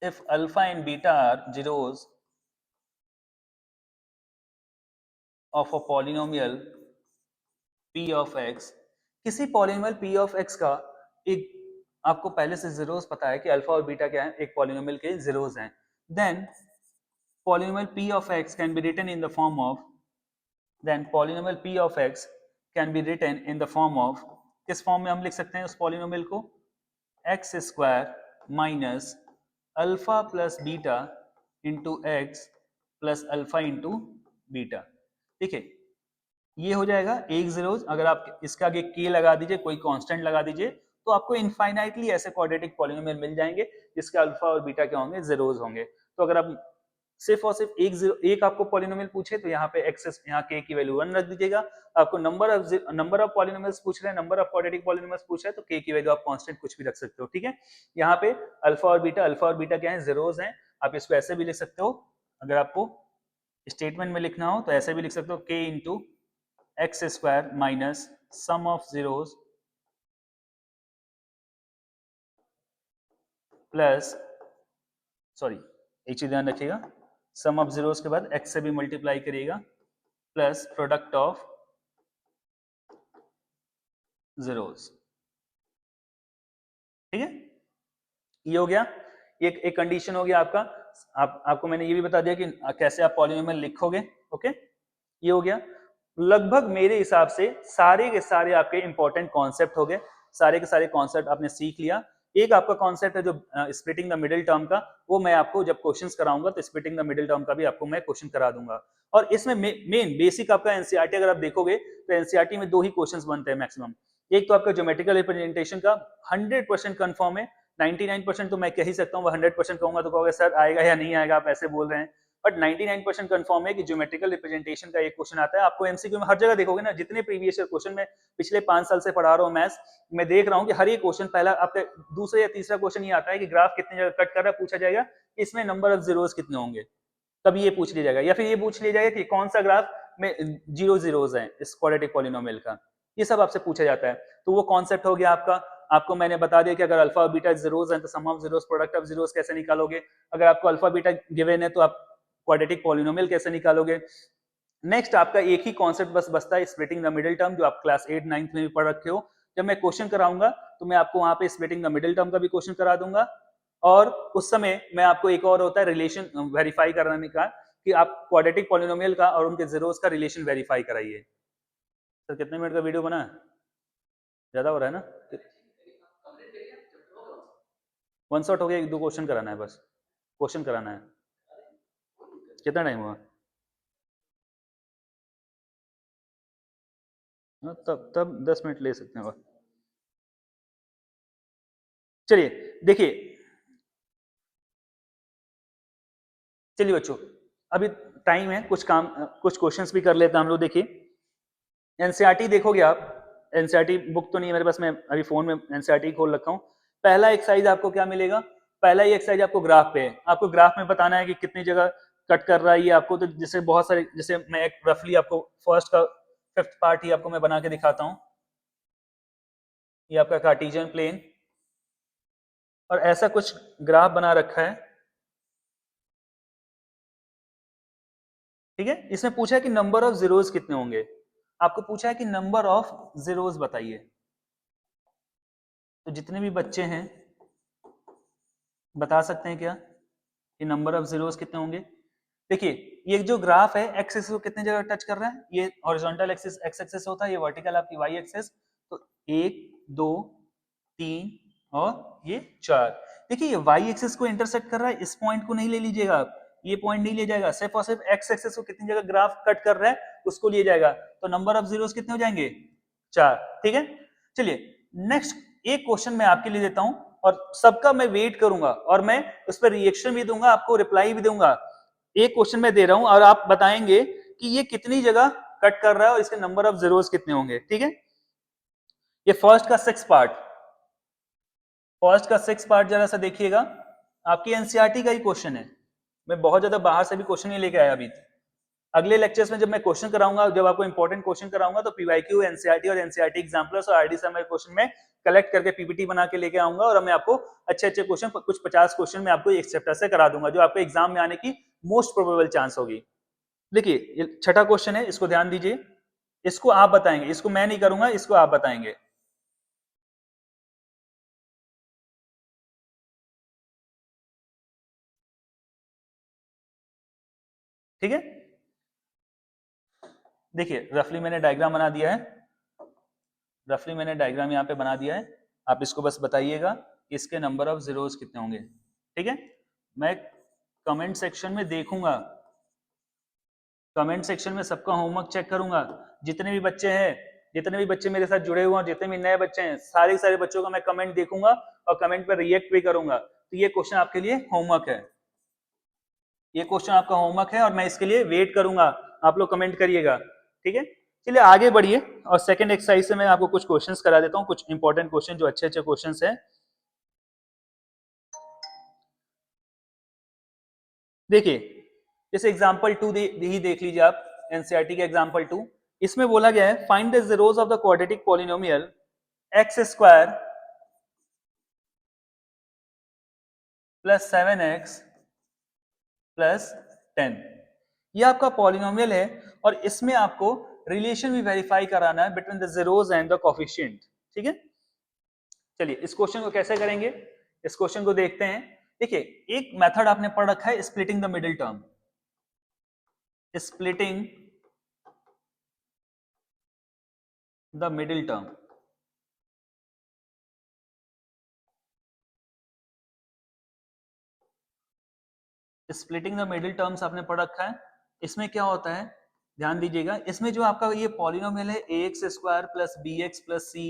S1: and beta are zeros of a polynomial p of x, किसी पॉलिनोमियल p of x का एक, आपको पहले से जीरोस पता है कि अल्फा और बीटा क्या है, एक पॉलिनोमियल के जीरोस हैं, then polynomial p of x can be written in the form of, then polynomial p of x can be written in the form of, किस फॉर्म में हम लिख सकते हैं उस पॉलिनोमियल को, x square minus alpha plus beta into x plus alpha into beta. देखिए ये हो जाएगा एक जीरोस, अगर आप इसका आगे के लगा दीजिए, कोई कांस्टेंट लगा दीजिए, तो आपको इनफाइनाइटली ऐसे क्वाड्रेटिक पॉलिनोमियल मिल जाएंगे जिसके अल्फा और बीटा क्या होंगे, जीरोस होंगे। तो अगर आप सिर्फ और सिर्फ एक आपको पॉलिनोमियल पूछे तो यहाँ पे एक्सेस, यहाँ के की वैल्यू 1 रख दीजिएगा। आपको नंबर ऑफ पॉलिनोमियल्स पूछ रहे हैं, नंबर ऑफ क्वाड्रेटिक पॉलिनोमियल्स पूछ रहे हैं तो के की वैल्यू आप कांस्टेंट कुछ भी रख सकते हो, ठीक है। यहाँ पे अल्फा और बीटा क्या है, जीरोस हैं। आप इसको ऐसे भी लिख सकते हो, अगर आपको स्टेटमेंट में लिखना हो तो ऐसे भी लिख सकते हो, के into x square minus sum of zeros plus, sorry एक चीज ध्यान रखिएगा, सम ऑफ जीरोस के बाद एक्स से भी मल्टीप्लाई करिएगा प्लस प्रोडक्ट ऑफ जीरोस, ठीक है। ये हो गया, एक कंडीशन हो गया आपका। आपको मैंने ये भी बता दिया कि कैसे आप पॉलिनोमियल लिखोगे, ओके। ये हो गया। लगभग मेरे हिसाब से सारे के सारे आपके इंपॉर्टेंट कॉन्सेप्ट हो गए, सारे के सारे कॉन्सेप्ट आपने सीख लिया। एक आपका कॉन्सेप्ट है जो स्प्लिटिंग द मिडिल टर्म का, वो मैं आपको जब क्वेश्चंस कराऊंगा तो स्प्लिटिंग द मिडिल टर्म का भी आपको मैं क्वेश्चन करा दूंगा। और इसमें मेन बेसिक आपका एनसीईआरटी अगर आप देखोगे तो एनसीईआरटी में दो ही क्वेश्चंस बनते हैं मैक्सिमम। एक तो आपका ज्योमेट्रिकल रिप्रेजेंटेशन का 100% कंफर्म है, 99% तो मैं कह ही सकता हूँ, 100% कहूंगा तो कहोगे सर आएगा या नहीं आएगा, आप ऐसे बोल रहे हैं, बट 99% कंफर्म है कि ज्योमेट्रिकल रिप्रेजेंटेशन का एक क्वेश्चन आता है। आपको एमसीक्यू में हर जगह देखोगे ना, जितने प्रीवियस ईयर क्वेश्चन में पिछले 5 साल से पढ़ा रहा हूँ मैथ्स, मैं देख रहा हूँ कि हर एक क्वेश्चन पहला आपका दूसरा या तीसरा क्वेश्चन ये आता है कि ग्राफ कितनी जगह कट कर रहा है, पूछा जाएगा इसमें नंबर ऑफ जीरोस कितने होंगे, तभी ये पूछ लिया जाएगा। या फिर ये पूछ लिया जाएगा कि कौन सा ग्राफ में जीरो जीरोस हैं इस क्वाड्रेटिक पॉलिनोमियल का, ये सब आपसे पूछा जाता है। तो वो कॉन्सेप्ट हो गया आपका। आपको मैंने बता दिया कि अगर अल्फा और बीटा जीरोस हैं तो sum of zeros product of zeros कैसे निकालोगे, अगर आपको अल्फा बीटा गिवन है तो आप क्वाड्रेटिक पॉलिनोमियल कैसे निकालोगे। नेक्स्ट आपका एक ही कॉन्सेप्ट बस बचता है, स्प्लिटिंग द मिडिल टर्म, जो आप क्लास 8 9th में भी पढ़ रखे हो। जब मैं क्वेश्चन कराऊंगा तो मैं आपको वहां पे स्प्लिटिंग द मिडिल टर्म का भी क्वेश्चन करा दूंगा, और उस समय मैं आपको एक और होता है रिलेशन वेरीफाई कराने का, कि आप क्वाड्रेटिक पॉलिनोमियल का और उनके जीरोस का रिलेशन वेरीफाई कराइए। सर कितने मिनट का वीडियो बना है, ज्यादा हो रहा है ना, वन शॉट हो गया, एक दो क्वेश्चन कराना है, बस क्वेश्चन कराना है। कितना टाइम हुआ, तब 10 मिनट ले सकते हैं और। चलिए देखिए, चलिए बच्चों अभी टाइम है, कुछ काम कुछ क्वेश्चंस भी कर लेते हैं हम लोग। देखिए एनसीईआरटी देखोगे आप, एनसीईआरटी बुक तो नहीं है मेरे पास, मैं अभी फोन में एनसीईआरटी खोल रखा हूँ। पहला एक्सरसाइज आपको क्या मिलेगा, पहला ही एक्सरसाइज आपको ग्राफ पे है, आपको ग्राफ में बताना है कि कितनी जगह कट कर रहा है ये आपको। तो जैसे बहुत सारे, जैसे मैं एक रफली आपको फर्स्ट का 5th पार्ट ही आपको मैं बना के दिखाता हूँ। ये आपका कार्टेशियन प्लेन, और ऐसा कुछ ग्राफ बना रखा है, ठीक है। इसमें पूछा है कि नंबर ऑफ जीरोस कितने होंगे, आपको पूछा है कि नंबर ऑफ जीरोस बताइए। तो जितने भी बच्चे हैं बता सकते हैं क्या कि नंबर ऑफ जीरोस कितने होंगे। देखिए ये जो ग्राफ है एक्स एक्सिस को कितने जगह टच कर रहा है, ये हॉरिजॉन्टल एक्सिस एक्स एक्सिस होता है, ये वर्टिकल आपकी वाई एक्सिस। तो 1 2 3 और ये 4। देखिए ये वाई एक्सिस को इंटरसेक्ट कर रहा है, इस पॉइंट को नहीं ले लीजिएगा आप, ये पॉइंट नहीं ले जाएगा, सिर्फ और सिर्फ एक्स एक्सिस को कितनी जगह ग्राफ कट कर रहा है उसको लिए जाएगा। तो नंबर ऑफ जीरोस कितने हो जाएंगे, 4, ठीक है। चलिए नेक्स्ट एक क्वेश्चन मैं आपके लिए देता हूं, और सबका मैं वेट करूंगा और मैं उस पर रिएक्शन भी दूंगा, आपको रिप्लाई भी दूंगा। एक क्वेश्चन मैं दे रहा हूं और आप बताएंगे कि ये कितनी जगह कट कर रहा है और इसके नंबर ऑफ जीरोस कितने होंगे, ठीक है। ये फर्स्ट का 6 पार्ट, फर्स्ट का 6 पार्ट जरा सा देखिएगा, आपकी एनसीईआरटी का ही क्वेश्चन है, मैं बहुत ज्यादा बाहर से भी क्वेश्चन नहीं लेके आया अभी। अगले लेक्चर्स में जब मैं क्वेश्चन कराऊंगा, जब आपको इंपॉर्टेंट क्वेश्चन कराऊंगा, तो पीवाईक्यू एनसीईआरटी और एनसीईआरटी एग्जाम्पल्स और आरडी समरी क्वेश्चन में कलेक्ट करके पीपीटी बना के लेके आऊंगा, और मैं आपको अच्छे अच्छे क्वेश्चन, कुछ 50 क्वेश्चन मैं आपको एक चैप्टर से करा दूंगा, जो आपको एग्जाम में आने की मोस्ट प्रोबेबल चांस होगी। देखिए छठा क्वेश्चन है, इसको ध्यान दीजिए, इसको आप बताएंगे, इसको मैं नहीं करूंगा, इसको आप बताएंगे। ठीक है, देखिए रफली मैंने डायग्राम बना दिया है, रफली मैंने डायग्राम यहाँ पे बना दिया है, आप इसको बस बताइएगा इसके नंबर ऑफ जीरोस कितने होंगे, ठीक है। मैं कमेंट सेक्शन में देखूंगा, कमेंट सेक्शन में सबका होमवर्क चेक करूंगा, जितने भी बच्चे हैं, जितने भी बच्चे मेरे साथ जुड़े हुए हैं, जितने भी नए बच्चे हैं, सारे बच्चों का मैं कमेंट देखूंगा और कमेंट पर रिएक्ट भी करूंगा। तो ये क्वेश्चन आपके लिए होमवर्क है। ये क्वेश्चन आपका होमवर्क है और मैं इसके लिए वेट करूंगा, आप लोग कमेंट करिएगा, ठीक है। चलिए आगे बढ़िए और सेकंड एक्सरसाइज से मैं आपको कुछ क्वेश्चंस करा देता हूँ, कुछ इंपॉर्टेंट क्वेश्चन जो अच्छे अच्छे क्वेश्चंस हैं। देखिए जैसे एग्जांपल 2 ही देख लीजिए आप, एनसीईआरटी के एग्जांपल 2, इसमें बोला गया है find the zeros of the quadratic polynomial x square plus 7x plus 10। ये आपका पॉलिनोमियल है और इसमें आपको रिलेशन भी वेरीफाई कराना है between the zeros and the coefficient, ठीक है। चलिए इस क्वेश्चन को कैसे करेंगे, इस क्वेश्चन को देखते हैं। देखिए एक मेथड आपने पढ़ रखा है splitting the middle term, splitting the middle term. Splitting the middle terms आपने पढ़ रखा है। इसमें क्या होता है ध्यान दीजिएगा, इसमें जो आपका ये पॉलिनोमियल है ax square plus bx plus c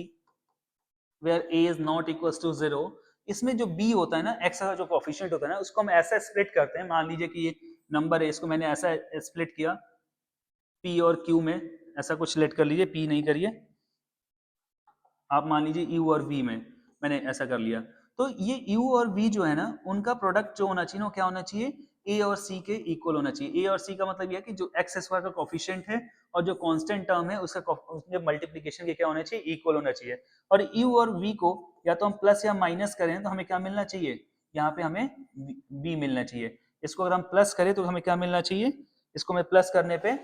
S1: where a is not equal to 0, इसमें जो b होता है ना, x का जो कोफिशिएंट होता है ना, उसको हम ऐसा स्प्लिट करते हैं। मान लीजिए कि ये नंबर है, इसको मैंने ऐसा स्प्लिट किया p और q में, ऐसा कुछ सिलेक्ट कर लीजिए, p नहीं करिए आप, मान लीजिए u और v में मैंने ऐसा कर लिया। तो ये u और v जो है ना, उनका प्रोडक्ट जो होना चाहिए वो क्या होना चाहिए, a और c के इक्वल होना चाहिए। a और c का मतलब यह कि जो x स्क्वायर का कोफिशिएंट है और जो कांस्टेंट टर्म है उसका उसके मल्टीप्लिकेशन के क्या होना चाहिए, इक्वल होना चाहिए। और u और v को या तो हम प्लस या माइनस करें तो हमें क्या मिलना चाहिए, यहाँ पे हमें b मिलना चाहिए। इसको अगर हम प्लस करें तो हमें क्या मिलना चाहिए, इसको मैं प्लस करने पे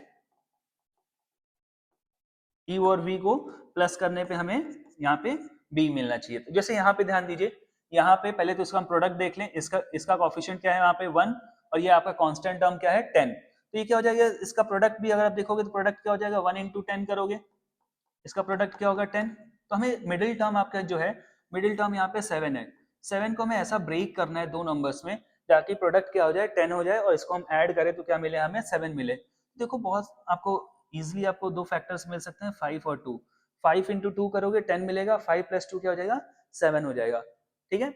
S1: u और v को प्लस करने पे हमें यहाँ पे b मिलना चाहिए। तो जैसे यहाँ पे ध्यान दीजिए, यहाँ पे पहले तो इसका हम प्रोडक्ट देख लें, इसका कोफिशिएंट क्या है यहाँ पे 1 और ये आपका कांस्टेंट टर्म क्या है 10। तो ये क्या हो जाएगा, इसका प्रोडक्ट भी अगर आप देखोगे तो प्रोडक्ट क्या हो जाएगा, 1 इंटू 10 करोगे, इसका प्रोडक्ट क्या होगा 10। तो हमें मिडिल टर्म आपका जो है, मिडिल टर्म यहाँ पे 7 है, 7 को हमें ऐसा ब्रेक करना है दो नंबर्स में ताकि प्रोडक्ट क्या हो जाए 10 हो जाए और इसको हम ऐड करें तो क्या मिले हमें 7 मिले। देखो बहुत आपको इजिली आपको दो फैक्टर्स मिल सकते हैं 5 और 2, 5 इंटू 2 करोगे 10 मिलेगा, 5 प्लस 2 क्या हो जाएगा 7 हो जाएगा, ठीक है।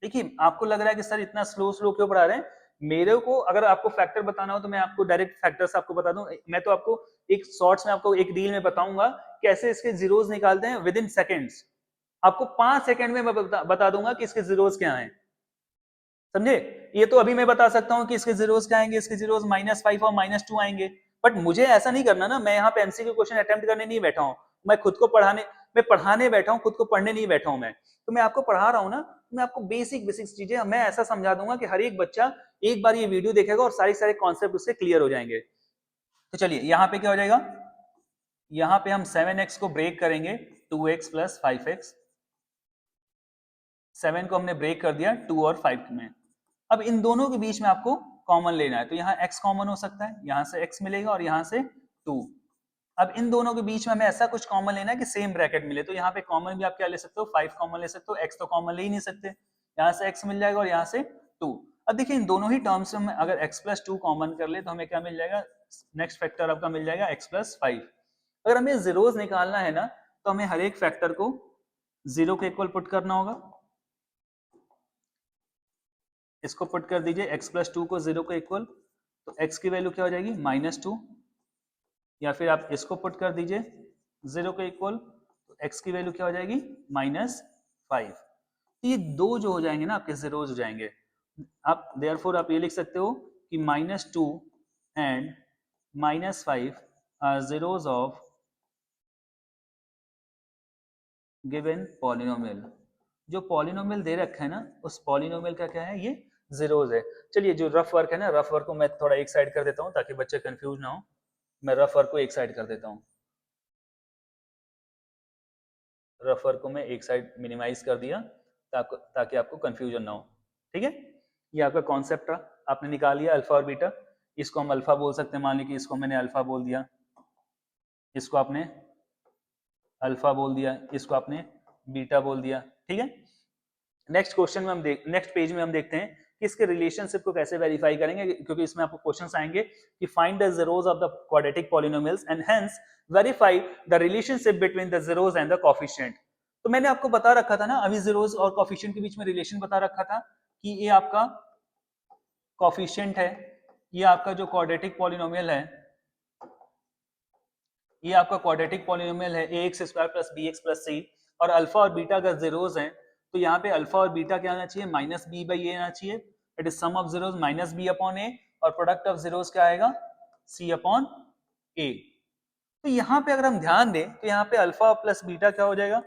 S1: देखिए आपको लग रहा है कि सर इतना स्लो स्लो क्यों पढ़ा रहे हैं, मेरे को अगर आपको फैक्टर बताना हो तो मैं आपको डायरेक्ट फैक्टर्स आपको बता दूं। मैं तो आपको एक शॉर्ट्स में आपको एक रील में बताऊंगा कैसे इसके जीरोस निकालते हैं विद इन सेकेंड्स। आपको 5 सेकंड में मैं बता दूंगा कि इसके जीरोस क्या हैं, समझे। ये तो अभी मैं बता सकता हूं कि इसके जीरोस क्या आएंगे, इसके जीरोस -5 और -2 आएंगे, बट मुझे ऐसा नहीं करना ना, मैं यहाँ पे एमसीक्यू क्वेश्चन अटेम्प्ट करने नहीं बैठा हूँ, मैं खुद को पढ़ाने, मैं पढ़ाने बैठा हूँ, खुद को पढ़ने नहीं बैठा हूँ मैं। तो मैं आपको पढ़ा रहा हूँ ना, मैं आपको बेसिक बेसिक चीजें मैं ऐसा समझा दूंगा कि हर एक बच्चा एक बार ये वीडियो देखेगा और सारे सारे कॉन्सेप्ट उससे क्लियर हो जाएंगे। तो चलिए यहाँ पे क्या हो जाएगा, यहाँ पे हम 7x को ब्रेक करेंगे 2x प्लस 5x, 7 को हमने ब्रेक कर दिया 2 और 5 में। अब इन दोनों के बीच में आपको कॉमन लेना है, तो यहाँ x कॉमन हो सकता है, यहाँ से x मिलेगा और यहाँ से 2। अब इन दोनों के बीच में हमें ऐसा कुछ कॉमन लेना है कि सेम ब्रैकेट मिले, तो यहाँ पे कॉमन भी आप क्या ले सकते हो, 5 कॉमन ले सकते हो, x तो कॉमन ले ही नहीं सकते, यहाँ से x मिल जाएगा और यहाँ से 2। अब देखिए इन दोनों ही टर्म्स में अगर x प्लस 2 कॉमन कर ले तो हमें क्या मिल जाएगा, नेक्स्ट फैक्टर आपका मिल जाएगा x प्लस 5। अगर हमें जीरोस निकालना है ना तो हमें हर एक फैक्टर को 0 के इक्वल पुट करना होगा। इसको पुट कर दीजिए x प्लस 2 को 0 के इक्वल, तो x की वैल्यू क्या हो जाएगी -2, या फिर आप इसको पुट कर दीजिए 0 के इक्वल, तो x की वैल्यू क्या हो जाएगी -5। तो ये दो जो हो जाएंगे ना आपके जीरोज हो जाएंगे। आप देयरफॉर आप ये लिख सकते हो कि -2 and -5 are zeros of given polynomial. जो पॉलिनोमियल दे रखा है ना उस पॉलिनोमियल का क्या है, ये जीरोज है। चलिए जो रफ वर्क है ना, रफ वर्क को मैं थोड़ा एक साइड कर देता हूँ ताकि बच्चे कंफ्यूज ना हो, मैं रफ वर्क को एक साइड कर देता हूँ, रफ वर्क को मैं एक साइड मिनिमाइज कर दिया ताकि आपको कंफ्यूजन ना हो, ठीक है। ये आपका कॉन्सेप्ट था, आपने निकाल लिया अल्फा और बीटा, इसको हम अल्फा बोल सकते हैं, मान लीजिए इसको मैंने अल्फा बोल दिया, इसको आपने अल्फा बोल दिया, इसको आपने बीटा बोल दिया, ठीक है। नेक्स्ट क्वेश्चन में हम नेक्स्ट पेज में हम देखते हैं कि इसके रिलेशनशिप को कैसे वेरीफाई करेंगे, क्योंकि इसमें आपको क्वेश्चंस आएंगे कि find the zeros of the quadratic polynomials and hence verify the relationship between the zeros and the coefficient. तो मैंने आपको बता रखा था ना अभी zeros और कोफिशिएंट के बीच में रिलेशन बता रखा था कि ये आपका कोफिशिएंट है, ये आपका जो क्वाड्रेटिक पॉलिनोमियल है, ये आपका क्वाड्रेटिक पॉलिनोमियल है ax square plus bx plus c, और अल्फा और बीटा अगर जीरोज हैं तो यहाँ पे अल्फा और बीटा क्या आना चाहिए, माइनस बी बाई ए आना चाहिए, it is sum of zeros minus b upon a, और प्रोडक्ट ऑफ जीरोज क्या आएगा, सी अपॉन ए। तो यहाँ पे अगर हम ध्यान दें तो यहाँ पे अल्फा प्लस बीटा क्या हो जाएगा,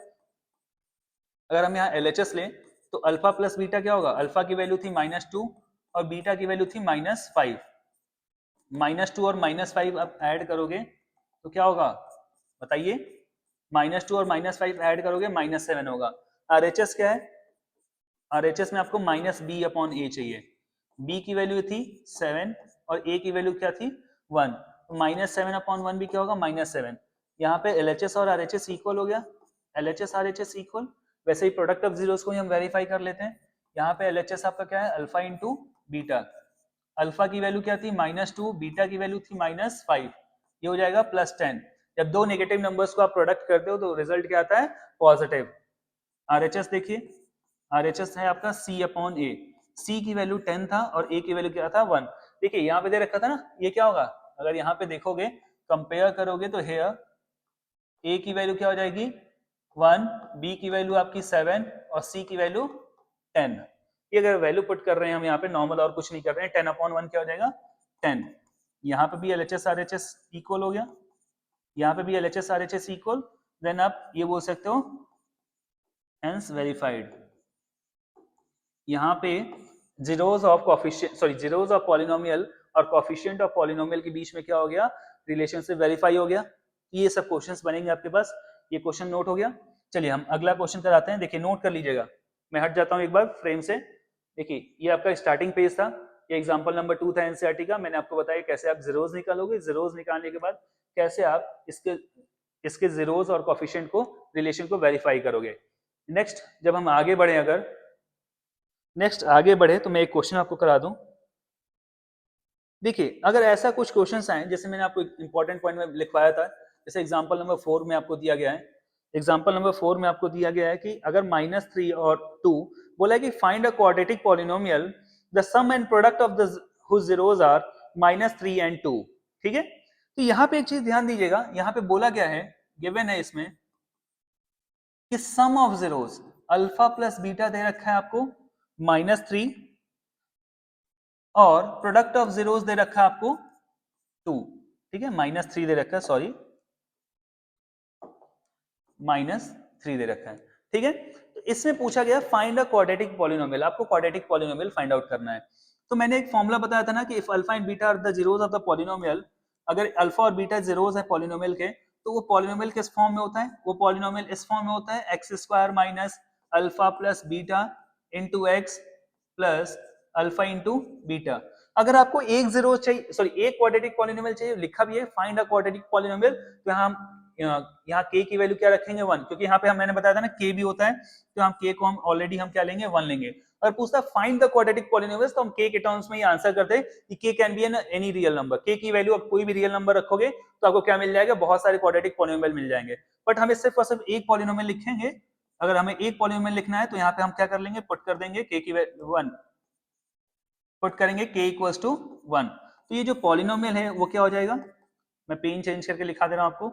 S1: अगर हम यहाँ LHS लें तो अल्फा प्लस बीटा क्या होगा, अल्फा की वैल्यू थी -2 और बीटा की वैल्यू थी -5, -2 और -5 अब ऐड करोगे तो क्या होगा बताइए, -2 और -5 ऐड करोगे -7 होगा। RHS क्या है, RHS में आपको -b अपॉन ए चाहिए, b की वैल्यू थी 7 और a की वैल्यू क्या थी 1, तो -7 अपॉन 1 भी क्या होगा -7। यहाँ पे LHS और RHS इक्वल हो गया, LHS RHS इक्वल। वैसे ही प्रोडक्ट ऑफ जीरोस को ही हम वेरीफाई कर लेते हैं, यहाँ पे LHS आपका क्या है, अल्फा इंटू बीटा, अल्फा की वैल्यू क्या थी -2, बीटा की वैल्यू थी -5, ये हो जाएगा +10। जब दो नेगेटिव नंबर्स को आप प्रोडक्ट करते हो तो रिजल्ट क्या आता है, पॉजिटिव। RHS देखिए, RHS है आपका C अपॉन ए, C की वैल्यू 10 था और A की वैल्यू क्या था 1। देखिए यहाँ पे दे रखा था ना, ये क्या होगा, अगर यहाँ पे देखोगे कंपेयर करोगे तो हेयर A की वैल्यू क्या हो जाएगी 1, B की वैल्यू आपकी 7 और C की वैल्यू 10। ये अगर वैल्यू पुट कर रहे हैं हम यहाँ पे, नॉर्मल और कुछ नहीं कर रहे हैं, 10 अपॉन 1 क्या हो जाएगा 10। यहाँ पे भी LHS RHS इक्वल हो गया, यहाँ पे भी LHS RHS इक्वल, देन आप ये बोल सकते हो हेंस वेरीफाइड। यहाँ पे zeros of coefficient, sorry zeros of polynomial और कोफिशिएंट ऑफ पॉलिनोमियल के बीच में क्या हो गया, रिलेशनशिप वेरीफाई हो गया। ये सब क्वेश्चंस बनेंगे आपके पास, ये क्वेश्चन नोट हो गया। चलिए हम अगला क्वेश्चन कराते हैं, देखिए नोट कर लीजिएगा, मैं हट जाता हूँ एक बार फ्रेम से। देखिए ये आपका स्टार्टिंग पेज था, ये एग्जांपल नंबर 2 था एनसीईआरटी का, मैंने आपको बताया कैसे आप जीरोस निकालोगे, जीरोस निकालने के बाद कैसे आप इसके जीरोस और कोफिशिएंट को, रिलेशन को वेरीफाई करोगे। नेक्स्ट जब हम आगे बढ़े, अगर नेक्स्ट आगे बढ़े तो मैं एक क्वेश्चन आपको करा दूं। देखिए अगर ऐसा कुछ क्वेश्चंस आए, जैसे मैंने आपको इंपॉर्टेंट पॉइंट में लिखवाया था, जैसे एग्जांपल नंबर 4 में आपको दिया गया है, एग्जांपल नंबर 4 में आपको दिया गया है कि अगर -3 और 2 बोला है कि find a quadratic polynomial the sum and product of the whose zeros are -3 and 2, ठीक है। तो यहाँ पे एक चीज ध्यान दीजिएगा, यहाँ पे बोला गया है, गिवन है इसमें कि sum of zeros, alpha plus beta दे रखा है आपको -3 और प्रोडक्ट ऑफ जीरोस दे रखा है आपको 2, ठीक है, -3 दे रखा है, सॉरी -3 दे रखा है, ठीक है। तो इसमें पूछा गया फाइंड अ क्वाड्रेटिक पॉलिनोमियल, आपको क्वाड्रेटिक पॉलिनोमियल फाइंड आउट करना है। तो मैंने एक फॉर्मूला बताया था ना कि if alpha and beta are the zeros of the polynomial, अगर अल्फा और बीटा जीरोस है पॉलिनोमियल के, तो वो पॉलिनोमियल किस फॉर्म में होता है, वो पॉलिनोमियल इस फॉर्म में होता है, x square minus alpha plus beta into x plus alpha into beta. अगर आपको एक जीरो चाहिए, सॉरी एक क्वाड्रेटिक पॉलिनोमियल चाहिए, लिखा भी है फाइंड अ क्वाड्रेटिक पॉलिनोमियल, तो यहाँ k की वैल्यू क्या रखेंगे 1, क्योंकि यहाँ पे मैंने बताया था ना k भी होता है, तो हम k को हम ऑलरेडी हम क्या लेंगे 1 लेंगे। अगर पूछता फाइंड द क्वाड्रेटिक पॉलिनोमियल्स, तो हम k के टर्म्स में ही आंसर करते हैं कि k can be an any real number, k की वैल्यू आप कोई भी रियल नंबर रखोगे तो आपको क्या मिल जाएगा, बहुत सारे क्वाड्रेटिक पॉलिनोमियल मिल जाएंगे। बट हमें सिर्फ और सिर्फ एक पॉलिनोमियल लिखेंगे, अगर हमें एक पॉलिनोमियल लिखना है तो यहाँ पे हम क्या कर लेंगे, पुट कर देंगे k की वैल्यू 1, पुट करेंगे k इक्वल्स टू 1। तो ये जो पॉलिनोमियल है वो क्या हो जाएगा, मैं पेन चेंज करके लिखा दे रहा हूं आपको,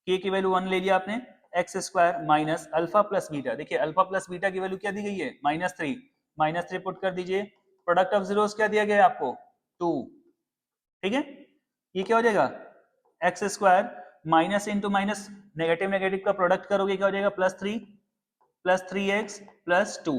S1: k की वैल्यू 1 ले लिया आपने, x square minus alpha plus beta, देखिए अल्फा प्लस बीटा की वैल्यू क्या दी गई है -3, -3 पुट कर दीजिए, प्रोडक्ट ऑफ जीरोस क्या दिया गया है आपको 2, ठीक है। ये क्या हो जाएगा x square minus into minus, negative negative का प्रोडक्ट करोगे क्या हो जाएगा +3 प्लस 3x प्लस 2,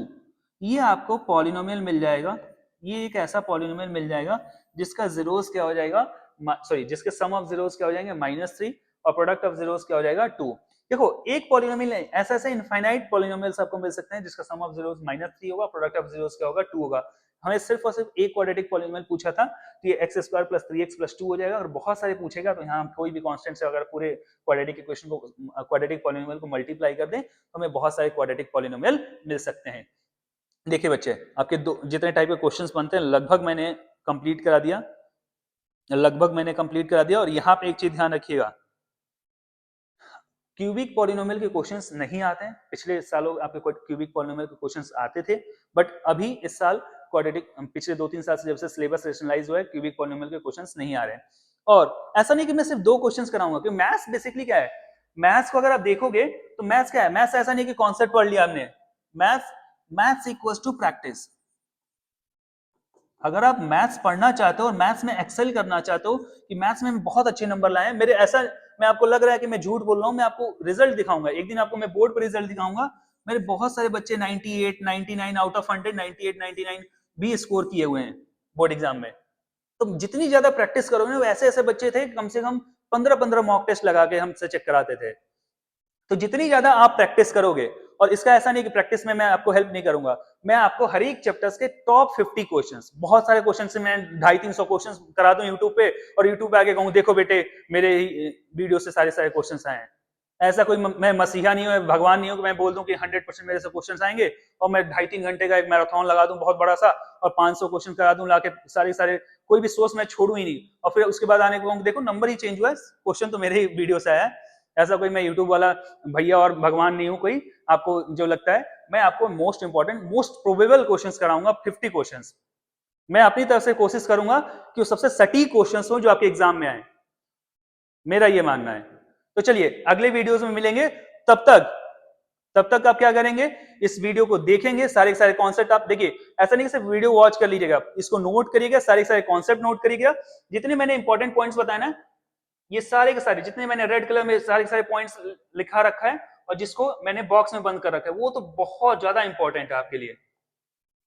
S1: ये आपको पॉलिनोमियल मिल जाएगा। ये एक ऐसा पॉलिनोमियल मिल जाएगा जिसका जीरोस क्या हो जाएगा, सॉरी जिसके सम ऑफ जीरोस क्या हो जाएंगे -3 और प्रोडक्ट ऑफ जीरोस क्या हो जाएगा 2। देखो एक पॉलिनोमियल नहीं, ऐसा ऐसा इनफाइनाइट पॉलिनोमियल्स आपको मिल सकते हैं जिसका सम ऑफ जीरोस -3 होगा, प्रोडक्ट ऑफ जीरोस क्या होगा 2 होगा। हमें सिर्फ और सिर्फ एक क्वाड्रेटिक पॉलिनोमियल पूछा था, तो ये x square plus 3x plus 2 हो जाएगा। और बहुत सारे पूछेगा तो यहाँ हम कोई भी कांस्टेंट से अगर पूरे क्वाड्रेटिक इक्वेशन को, क्वाड्रेटिक पॉलिनोमियल को मल्टीप्लाई कर दें तो हमें बहुत सारे क्वाड्रेटिक पॉलिनोमियल मिल सकते हैं। देखिए बच्चे, आपके दो जितने टाइप के क्वेश्चंस बनते हैं लगभग मैंने कंप्लीट करा दिया, और यहाँ पे एक चीज ध्यान रखिएगा, क्यूबिक पॉलिनोमियल के क्वेश्चंस नहीं आते हैं, पिछले सालों आपके क्यूबिक पॉलिनोमियल के क्वेश्चंस आते थे, बट अभी इस साल क्वाड्रेटिक पिछले 2-3 साल से जब से सिलेबस रेशनलाइज हुआ है क्यूबिक पॉलिनोमियल के क्वेश्चंस नहीं आ रहे हैं। और ऐसा नहीं कि मैं सिर्फ 2 क्वेश्चंस कराऊंगा, क्योंकि मैथ्स बेसिकली क्या है, मैथ्स को अगर आप देखोगे तो मैथ्स क्या है, मैथ्स ऐसा नहीं कि कॉन्सेप्ट पढ़ लिया आपने, मैथ्स इक्वल्स टू प्रैक्टिस। अगर आप मैथ्स पढ़ना चाहते हो और मैथ्स में एक्सेल करना चाहते हो कि मैथ्स में बहुत अच्छे नंबर लाए, मेरे ऐसा मैं आपको लग रहा है कि मैं झूठ बोल रहा हूं, मैं आपको रिजल्ट दिखाऊंगा, एक दिन आपको मैं बोर्ड पर रिजल्ट दिखाऊंगा, मेरे बहुत सारे बच्चे 98, 99 आउट ऑफ 100, 98, 99 भी स्कोर किए हुए हैं बोर्ड एग्जाम में। तो जितनी ज्यादा प्रैक्टिस करोगे ना, ऐसे ऐसे बच्चे थे कम से कम 15-15 मॉक टेस्ट लगा के हमसे चेक कराते थे। तो जितनी ज्यादा आप प्रैक्टिस करोगे, और इसका ऐसा नहीं कि प्रैक्टिस में मैं आपको हेल्प नहीं करूंगा, मैं आपको हर एक चैप्टर्स के टॉप 50 क्वेश्चंस, बहुत सारे क्वेश्चन से मैं 250-300 क्वेश्चंस करा दूं यूट्यूब पे, और यूट्यूब पे आके कहूं देखो बेटे मेरे वीडियो से सारे सारे क्वेश्चंस आए हैं। ऐसा कोई मैं मसीहा नहीं हूं, भगवान नहीं हूं कि मैं बोल दूं कि 100% मेरे से क्वेश्चंस आएंगे और मैं 2.5-3 घंटे का एक मैराथन लगा दूं बहुत बड़ा सा और 500 क्वेश्चन करा दूं लाके सारे सारे, कोई भी सोर्स मैं छोड़ू ही नहीं, और फिर उसके बाद आने को देखो नंबर ही चेंज हुआ है, क्वेश्चन तो मेरे ही वीडियो से आया है। ऐसा कोई मैं यूट्यूब वाला भैया और भगवान नहीं हूं कोई, आपको जो लगता है। मैं आपको most important most probable questions कराऊंगा, 50 क्वेश्चंस। मैं अपनी तरफ से कोशिश करूंगा कि वो सबसे सटीक क्वेश्चंस हो जो आपके एग्जाम में आए, मेरा ये मानना है। तो चलिए अगले वीडियोस में मिलेंगे, तब तक आप क्या करेंगे, इस वीडियो को देखेंगे, सारे सारे कॉन्सेप्ट आप देखिए, ऐसा नहीं कि सिर्फ वीडियो वॉच कर लीजिएगा, इसको नोट करिएगा, सारे सारे कॉन्सेप्ट नोट करिएगा, जितने मैंने इंपॉर्टेंट पॉइंट्स बताए ना, ये सारे के सारे जितने मैंने रेड कलर में सारे सारे पॉइंट्स लिखा रखा है और जिसको मैंने बॉक्स में बंद कर रखा है, वो तो बहुत ज्यादा इंपॉर्टेंट है आपके लिए।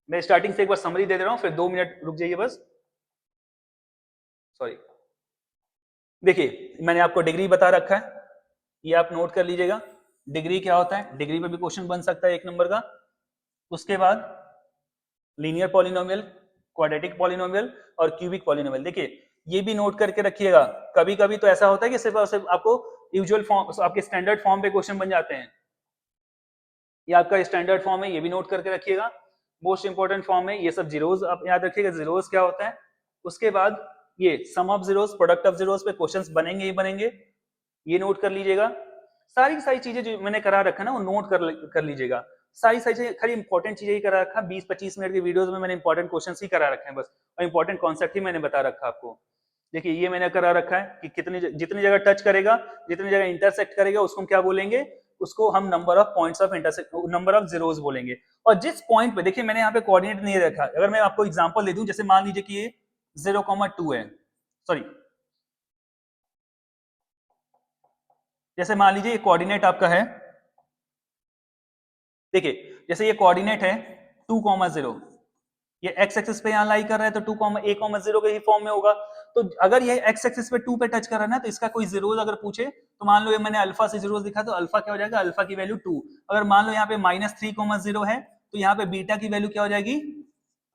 S1: मैं स्टार्टिंग से एक बार समरी दे रहा हूं, फिर 2 मिनट रुक जाइए बस, सॉरी। देखिए मैंने आपको डिग्री बता रखा है, ये आप नोट कर लीजिएगा, डिग्री क्या होता है, डिग्री पे भी क्वेश्चन बन सकता है 1 नंबर का। उसके बाद लीनियर पॉलिनोमियल, क्वाड्रेटिक पॉलिनोमियल और क्यूबिक पॉलिनोमियल, देखिए ये भी नोट करके रखिएगा। कभी कभी तो ऐसा होता है कि सिर्फ और सिर्फ आपको यूजुअल फॉर्म, आपके स्टैंडर्ड फॉर्म पे क्वेश्चन बन जाते हैं, ये आपका स्टैंडर्ड फॉर्म है, ये भी नोट करके रखिएगा। मोस्ट इंपॉर्टेंट फॉर्म है, ये सब जीरोस आप याद रखिएगा, जीरोस क्या होता है। उसके बाद ये sum of zeros, product of zeros पे क्वेश्चंस बनेंगे ही बनेंगे, ये नोट कर लीजिएगा। सारी सारी चीजें जो मैंने करा रखा है ना, वो नोट कर लीजिएगा। सारी सारी चीजें, खाली इंपॉर्टेंट चीजें ही करा रखा, 20-25 मिनट की वीडियोस में मैंने इंपॉर्टेंट क्वेश्चंस ही करा रखे हैं बस, और इंपॉर्टेंट कॉन्सेप्ट ही मैंने बता रखा आपको। देखिए ये मैंने करा रखा है कि कितनी जितनी जगह टच करेगा, जितनी जगह इंटरसेक्ट करेगा, उसको हम क्या बोलेंगे, उसको हम number of points of intersect, number of zeros बोलेंगे। और जिस पॉइंट पे, देखिए मैंने यहाँ पे कोऑर्डिनेट नहीं रखा, अगर मैं आपको एग्जांपल दे दूं, जैसे मान लीजिए कि ये 0,2 है, सॉरी, जैसे मान लीजिए ये कोऑर्डिनेट आपका है, देखिए जैसे ये कोऑर्डिनेट है 2,0, ये एक्स एक्सिस पे यहाँ लाई कर रहा है तो 2,a,0 के ही फॉर्म में होगा। तो अगर ये एक्स एक्सिस पे 2 पे टच कर रहा है ना, तो इसका कोई जीरोस अगर पूछे तो मान लो ये मैंने अल्फा से जीरोस दिखा, तो अल्फा क्या हो जाएगा, अल्फा की वैल्यू 2। अगर मान लो यहाँ पे -3,0 है तो यहाँ पे बीटा की वैल्यू क्या हो जाएगी,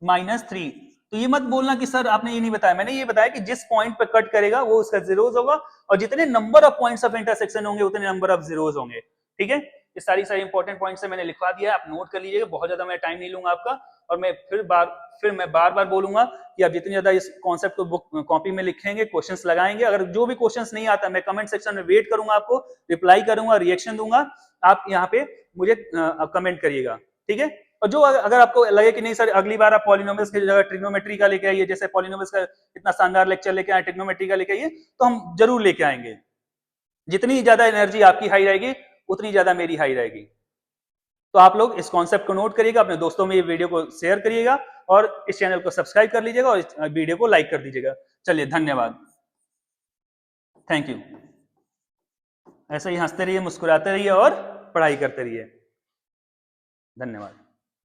S1: -3। तो ये मत बोलना कि सर आपने ये नहीं बताया, मैंने ये बताया कि जिस पॉइंट पे कट करेगा वो उसका जीरोस होगा, और जितने number of points of intersection होंगे उतने नंबर ऑफ जीरोस होंगे। ठीक है, ये सारी सारी इंपॉर्टेंट पॉइंट्स मैंने लिखवा दिया है, आप नोट कर लीजिएगा, बहुत ज्यादा मैं टाइम नहीं लूंगा आपका। और मैं फिर बार बार बोलूंगा कि आप जितनी ज्यादा इस कॉन्सेप्ट को बुक कॉपी में लिखेंगे, क्वेश्चंस लगाएंगे, अगर जो भी क्वेश्चंस नहीं आता मैं कमेंट सेक्शन में वेट करूंगा, आपको रिप्लाई करूंगा, रिएक्शन दूंगा, आप यहाँ पे मुझे कमेंट करिएगा। ठीक है, और जो अगर आपको लगे कि नहीं सर अगली बार आप पॉलिनोमियल्स की जगह ट्रिग्नोमेट्री का लेके आइए, जैसे पॉलिनोमियल्स का इतना शानदार लेक्चर लेके आए, ट्रिग्नोमेट्री का लेके आइए, तो हम जरूर लेके आएंगे। जितनी ज्यादा एनर्जी आपकी हाई रहेगी उतनी ज्यादा मेरी हाई रहेगी। तो आप लोग इस कॉन्सेप्ट को नोट करिएगा, अपने दोस्तों में ये वीडियो को शेयर करिएगा, और इस चैनल को सब्सक्राइब कर लीजिएगा, और इस वीडियो को लाइक कर दीजिएगा। चलिए धन्यवाद, थैंक यू। ऐसे ही हंसते रहिए, मुस्कुराते रहिए और पढ़ाई करते रहिए। धन्यवाद।